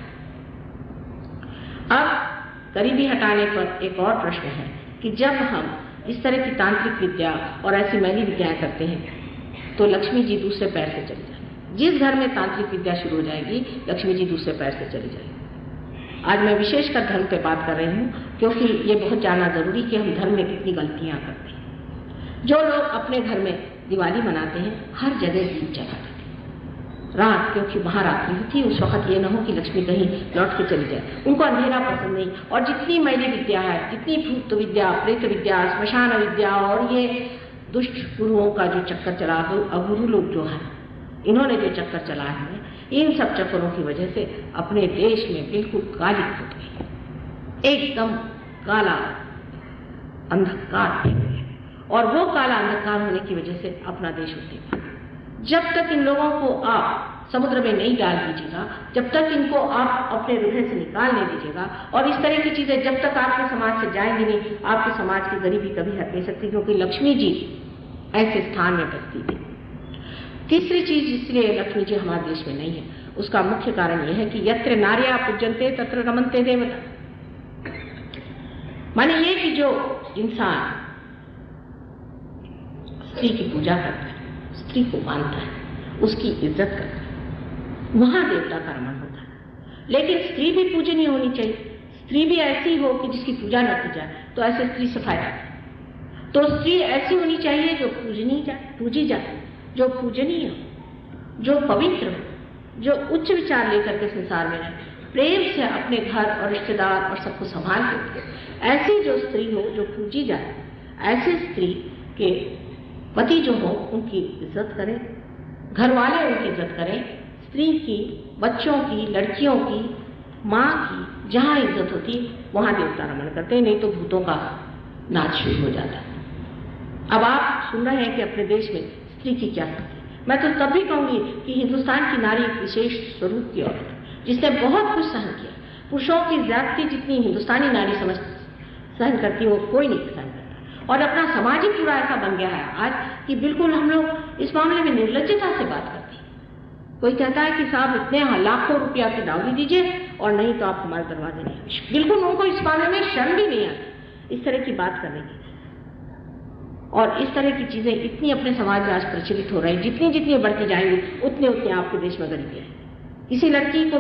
अब गरीबी हटाने पर एक और प्रश्न है कि जब हम इस तरह की तांत्रिक विद्या और ऐसी मैली विद्याएं करते हैं तो लक्ष्मी जी दूसरे पैर से चली जाएगी। जिस घर में तांत्रिक विद्या शुरू हो जाएगी, लक्ष्मी जी दूसरे पैर से चली जाएगी। आज मैं विशेषकर धर्म पे बात कर रही हूँ क्योंकि ये बहुत जानना जरूरी कि हम धर्म में कितनी गलतियां करते हैं। जो लोग अपने घर में दिवाली मनाते हैं, हर जगह दीप जला देते हैं रात, क्योंकि वहां रात्रि होती है। उस वक्त ये न हो कि लक्ष्मी कहीं लौट के चली जाए। उनको अंधेरा पसंद नहीं। और जितनी मैली विद्या है, जितनी भूत विद्या, प्रेत विद्या, श्मशान विद्या और ये दुष्ट गुरुओं का जो चक्कर चला, अगुरु लोग जो है, इन्होंने जो चक्कर चलाया है, इन सब चक्करों की वजह से अपने देश में बिल्कुल काली फूट गई, एकदम काला अंधकार है। और वो काला अंधकार होने की वजह से अपना देश उठे। जब तक इन लोगों को आप समुद्र में नहीं डाल दीजिएगा, जब तक इनको आप अपने हृदय से निकाल नहीं दीजिएगा, और इस तरह की चीजें जब तक आपके समाज से जाएंगी नहीं, आपके समाज की गरीबी कभी हट नहीं सकती, क्योंकि लक्ष्मी जी ऐसे स्थान में बसती थी। तीसरी चीज इसलिए लक्ष्मी जी हमारे देश में नहीं है, उसका मुख्य कारण यह है कि यत्र नार्या पूज्यन्ते तत्र रमन्ते देवता। माने ये कि जो इंसान स्त्री की पूजा करता है, स्त्री को मानता है, उसकी इज्जत करता है, वहां देवता का रमण होता है। लेकिन स्त्री भी पूजनीय होनी चाहिए। स्त्री भी ऐसी हो कि जिसकी पूजा न की जाए, तो ऐसे स्त्री से फायदा है। तो स्त्री ऐसी होनी चाहिए जो पूजी जाए, जो पूजनीय हो, जो पवित्र हो, जो उच्च विचार लेकर के संसार में रहे, प्रेम से अपने घर और रिश्तेदार और सबको संभाल के। ऐसी जो स्त्री हो जो पूजी जाए, ऐसी स्त्री के पति जो हो उनकी इज्जत करें, घर वाले उनकी इज्जत करें, स्त्री की, बच्चों की, लड़कियों की, माँ की जहाँ इज्जत होती वहां देवता रमण करते हैं, नहीं तो भूतों का नाच शुरू हो जाता है। अब आप सुन रहे हैं कि अपने देश में स्त्री की क्या स्थिति है। मैं तो तब भी कहूंगी कि हिंदुस्तान की नारी एक विशेष स्वरूप की औरत है, जिसने बहुत कुछ सहन किया। पुरुषों की ज्यादती जितनी हिंदुस्तानी नारी सहन करती है वो कोई नहीं सहन करता। और अपना समाज ही पूरा ऐसा बन गया है आज कि बिल्कुल हम लोग इस मामले में निर्लज्जता से बात करते हैं। कोई कहता है कि साहब इतने लाखों रुपया की दावरी दीजिए और नहीं तो आप हमारे दरवाजे नहीं। बिल्कुल उनको इस मामले में शर्म भी नहीं आती इस तरह की बात करने की। और इस तरह की चीजें इतनी अपने समाज में आज प्रचलित हो रही, जितनी जितनी बढ़ती जाएंगी उतने उतने आपके देश में गरीबी है। किसी लड़के को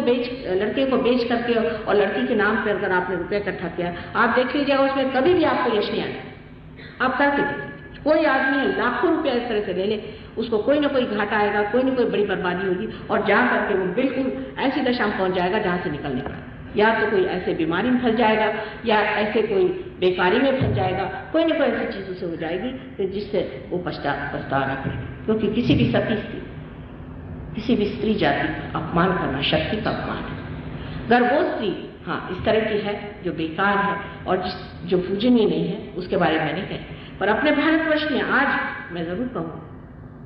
बेच करके और लड़की के नाम पर अगर आपने रुपये इकट्ठा किया, आप देख लीजिएगा उसमें कभी भी आपको यश नहीं आएगा। आप करके देखिए, कोई आदमी है लाखों रुपया इस तरह से ले ले, उसको कोई ना कोई घाटा आएगा, कोई ना कोई बड़ी बर्बादी होगी और जा करके वो बिल्कुल ऐसी दशा में पहुंच जाएगा जहां से निकलने का, या तो कोई ऐसे बीमारी में फंस जाएगा या ऐसे कोई बेकारी में फंस जाएगा, कोई ना कोई ऐसी चीज उसे हो जाएगी जिससे वो पछताना पड़ेगा। क्योंकि किसी भी सती स्त्री, किसी भी स्त्री जाति का अपमान करना शक्ति का अपमान है। अगर वो स्त्री हाँ इस तरह की है जो बेकार है और जो पूजनीय नहीं है, उसके बारे में नहीं कहें। पर अपने भारतवर्ष में आज मैं जरूर कहूँ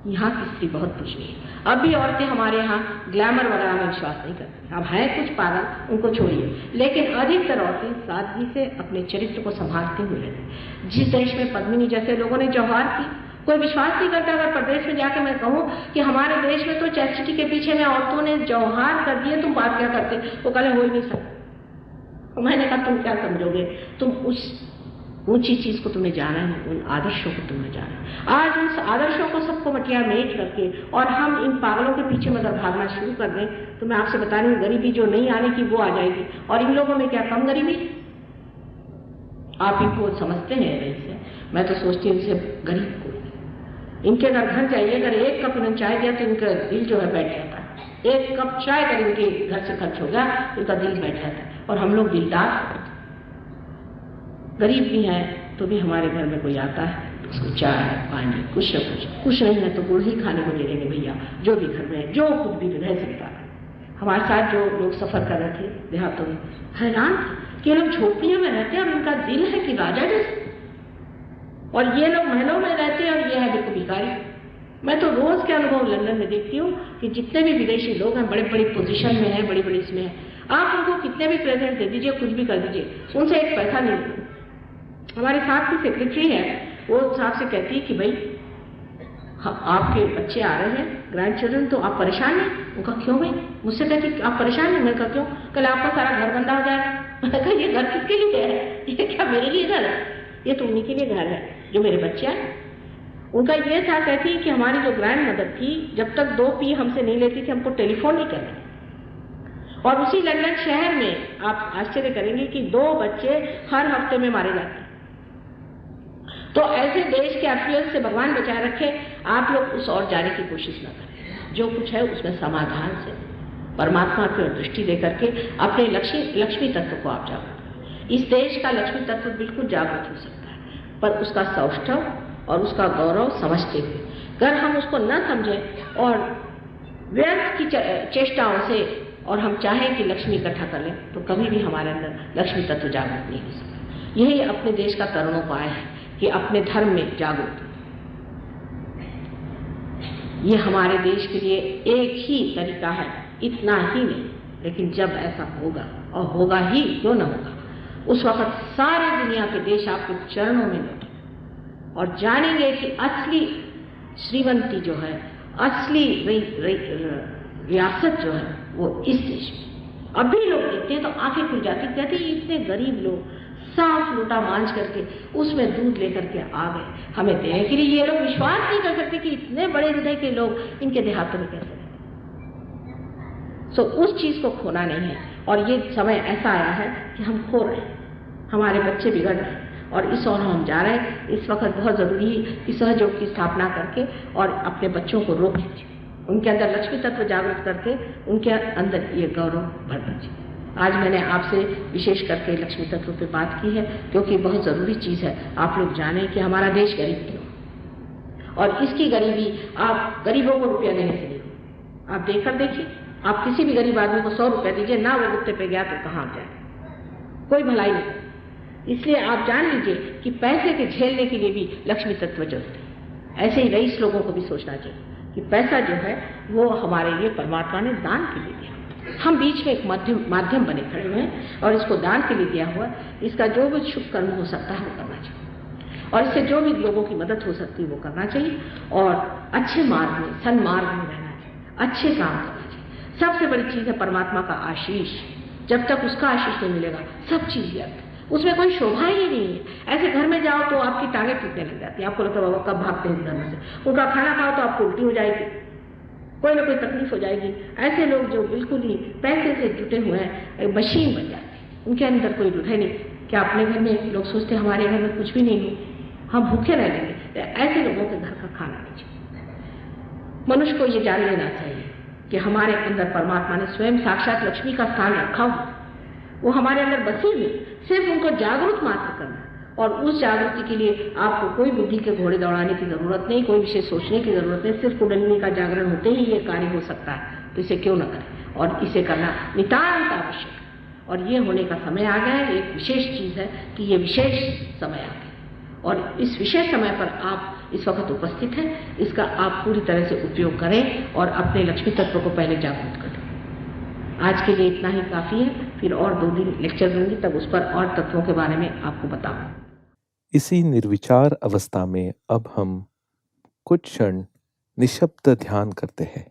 यहाँ की स्त्री बहुत पूजनीय है। अब भी औरतें हमारे यहाँ ग्लैमर वगैरह में विश्वास नहीं करती। अब है कुछ पागल, उनको छोड़िए, लेकिन अधिकतर औरतें सादगी से अपने चरित्र को संभालते हुए रहती। जिस देश में पद्मिनी जैसे लोगों ने जौहर की, कोई विश्वास नहीं करता। अगर प्रदेश में जाकर मैं कहूँ कि हमारे देश में तो चैरिटी के पीछे में औरतों ने जौहर कर दिए, तुम बात क्या करते? वो कहले हो ही नहीं सकता। मैंने कहा तुम क्या समझोगे, तुम उस ऊंची चीज को तुमने जाना है, उन आदर्शों को तुमने जाना है। आज उन आदर्शों को सबको मटिया मेट करके और हम इन पागलों के पीछे मगर भागना शुरू कर दें, तो मैं आपसे बता रही हूँ गरीबी जो नहीं आने की वो आ जाएगी। और इन लोगों में क्या कम गरीबी? आप इनको समझते हैं ऐसे, मैं तो सोचती हूँ इनसे गरीब को, इनके घर जाइए, अगर एक कप इन्होंने चाय दिया तो इनका दिल जो है बैठ जाता है। एक कप चाय अगर इनके घर से खर्च हो गया इनका दिल बैठ जाता है। और हम लोग दिलदार गरीब भी हैं तो भी हमारे घर में कोई आता है तो उसको चाय पानी कुछ न कुछ नहीं है तो गुड़ ही खाने को दे देंगे भैया, जो भी घर में जो कुछ भी रह सकता है। हमारे साथ जो लोग सफर कर रहे थे देहातों में, हैरान कि लोग झोपड़ियों में रहते हैं और उनका दिल है कि राजा जैसे, और ये लोग महलों में रहते हैं और ये है बिल्कुल भिखारी। मैं तो रोज के अनुभव लंदन में देखती हूँ कि जितने भी विदेशी लोग हैं बड़े बड़ी पोजीशन में हैं, बड़ी बड़ी इसमें हैं, आप उनको कितने भी प्रेजेंट दे दीजिए, कुछ भी कर दीजिए, उनसे एक पैसा नहीं। हमारे साथ की सेक्रेटरी है, वो साहब से कहती है कि भाई आपके बच्चे आ रहे हैं ग्रैंड चिल्ड्रन, तो आप परेशान हैं? उनका क्यों भाई? मुझसे कहती आप परेशान हैं? मैं कहा क्यों? कल आपका सारा घर बंदा हो जाएगा। मैंने कहा ये घर किसके लिए है? ये क्या मेरे लिए घर है? ये तो उन्हीं के लिए घर है जो मेरे बच्चे हैं। उनका ये था, कहती कि हमारी जो ग्रैंड मदर थी जब तक 2 पी हमसे नहीं लेती थी हमको टेलीफोन नहीं करती। और उसी लंदन शहर में आप आश्चर्य करेंगे कि 2 बच्चे हर हफ्ते में मारे जाते हैं। तो ऐसे देश के अफियत से भगवान बचाए रखे, आप लोग उस और जाने की कोशिश न करें। जो कुछ है उसमें समाधान से परमात्मा की ओर दृष्टि देकर के अपने लक्ष्मी तत्व को आप जागो। इस देश का लक्ष्मी तत्व बिल्कुल जागृत हो सकता है, पर उसका सौष्ठव और उसका गौरव समझते हुए अगर हम उसको न समझें और व्यर्थ की चेष्टाओं से और हम चाहें कि लक्ष्मी इकट्ठा कर लें, तो कभी भी हमारे अंदर लक्ष्मी तत्व जागृत नहीं हो सकता। यही अपने देश का तरुणोपाय है कि अपने धर्म में जागरूक। ये हमारे देश के लिए एक ही तरीका है, इतना ही नहीं, लेकिन जब ऐसा होगा, और होगा ही क्यों न होगा, उस वक्त सारी दुनिया के देश आपके चरणों में लौटेंगे और जानेंगे कि असली श्रीमंती जो है, असली रियासत जो है वो इस देश में। अभी लोग देखते हैं तो आंखें खुल जाती, कहते हैं इतने गरीब लोग साफ लोटा मांझ करके उसमें दूध लेकर के आ गए हमें देने के लिए। ये लोग विश्वास नहीं कर सकते कि इतने बड़े हृदय के लोग इनके देहातों में कैसे रहते। सो उस चीज को खोना नहीं है। और ये समय ऐसा आया है कि हम खो रहे हैं, हमारे बच्चे बिगड़ रहे हैं और इस ओर हम जा रहे हैं। इस वक्त बहुत जरूरी है कि सहयोग की स्थापना करके और अपने बच्चों को रोक लीजिए, उनके अंदर लक्ष्मी तत्व जागृत करके उनके अंदर ये गौरव भर दीजिए। आज मैंने आपसे विशेष करके लक्ष्मी तत्व पे बात की है क्योंकि बहुत जरूरी चीज है आप लोग जाने कि हमारा देश गरीब क्यों, और इसकी गरीबी आप गरीबों को रुपया देने से नहीं। आप देखकर देखिए, आप किसी भी गरीब आदमी को 100 रुपया दीजिए ना, वो गुत्ते पे गया तो कहाँ जाए, कोई भलाई नहीं। इसलिए आप जान लीजिए कि पैसे के झेलने के लिए भी लक्ष्मी तत्व जरूरी है। ऐसे ही रईस लोगों को भी सोचना चाहिए कि पैसा जो है वो हमारे लिए परमात्मा ने दान के लिए दिया। हम बीच में एक माध्यम बने खड़े हुए हैं और इसको दान के लिए दिया हुआ। इसका जो भी शुभ कर्म हो सकता है वो करना चाहिए और इससे जो भी लोगों की मदद हो सकती है वो करना चाहिए और अच्छे मार्ग में, सन्मार्ग में रहना चाहिए, अच्छे काम करना चाहिए। सबसे बड़ी चीज है परमात्मा का आशीष। जब तक उसका आशीष नहीं मिलेगा सब चीज व्यर्थ, उसमें कोई शोभा ही नहीं है। ऐसे घर में जाओ तो आपकी टांगें टूटने लग जाती है, आपको लगता है बाबा कब भागते हैं घर में से। उनका खाना खाओ तो आपको उल्टी हो जाएगी, कोई ना कोई तकलीफ हो जाएगी। ऐसे लोग जो बिल्कुल ही पैसे से जुटे हुए हैं एक मशीन बन जाते हैं, उनके अंदर कोई है नहीं। क्या अपने घर में लोग सोचते हैं हमारे घर में कुछ भी नहीं है, हम भूखे रह लेंगे, तो ऐसे लोगों के घर का खाना नहीं चाहिए। मनुष्य को ये जान लेना चाहिए कि हमारे अंदर परमात्मा ने स्वयं साक्षात लक्ष्मी का स्थान रखा हुआ, वो हमारे अंदर बसी हुई, सिर्फ उनको जागरूक मात्र करना। और उस जागृति के लिए आपको कोई बुद्धि के घोड़े दौड़ाने की जरूरत नहीं, कोई विशेष सोचने की जरूरत नहीं, सिर्फ कुंडलिनी का जागरण होते ही ये कार्य हो सकता है, तो इसे क्यों न करें। और इसे करना नितांत आवश्यक है और ये होने का समय आ गया है। एक विशेष चीज है कि ये विशेष समय आ गया और इस विशेष समय पर आप इस वक्त उपस्थित हैं, इसका आप पूरी तरह से उपयोग करें और अपने लक्ष्मी तत्व को पहले जागृत करें। आज के लिए इतना ही काफी है, फिर और 2 दिन लेक्चर दूंगी, तब उस पर और तत्वों के बारे में आपको बताऊं। इसी निर्विचार अवस्था में अब हम कुछ क्षण निशब्द ध्यान करते हैं।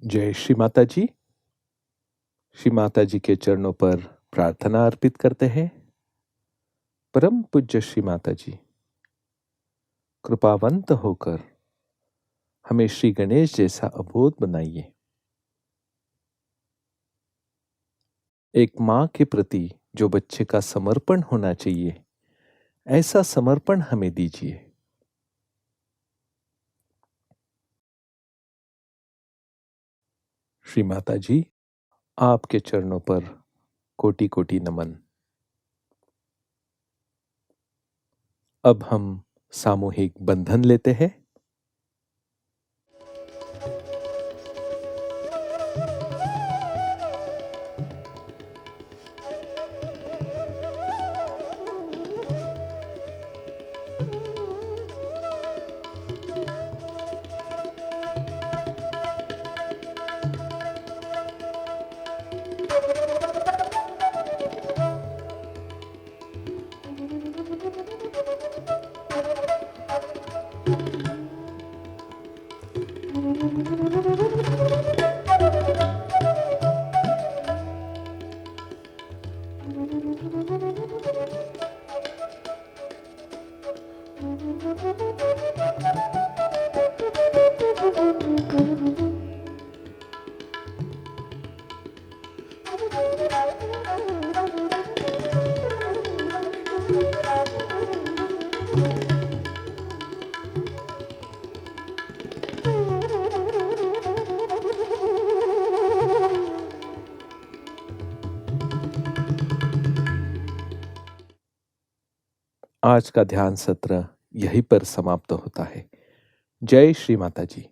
जय श्री माता जी। श्री माता जी के चरणों पर प्रार्थना अर्पित करते हैं। परम पूज्य श्री माता जी, कृपावंत होकर हमें श्री गणेश जैसा अबोध बनाइए। एक माँ के प्रति जो बच्चे का समर्पण होना चाहिए, ऐसा समर्पण हमें दीजिए। श्री माता जी, आपके चरणों पर कोटि कोटि नमन। अब हम सामूहिक बंधन लेते हैं। आज का ध्यान सत्र यहीं पर समाप्त होता है। जय श्री माता जी।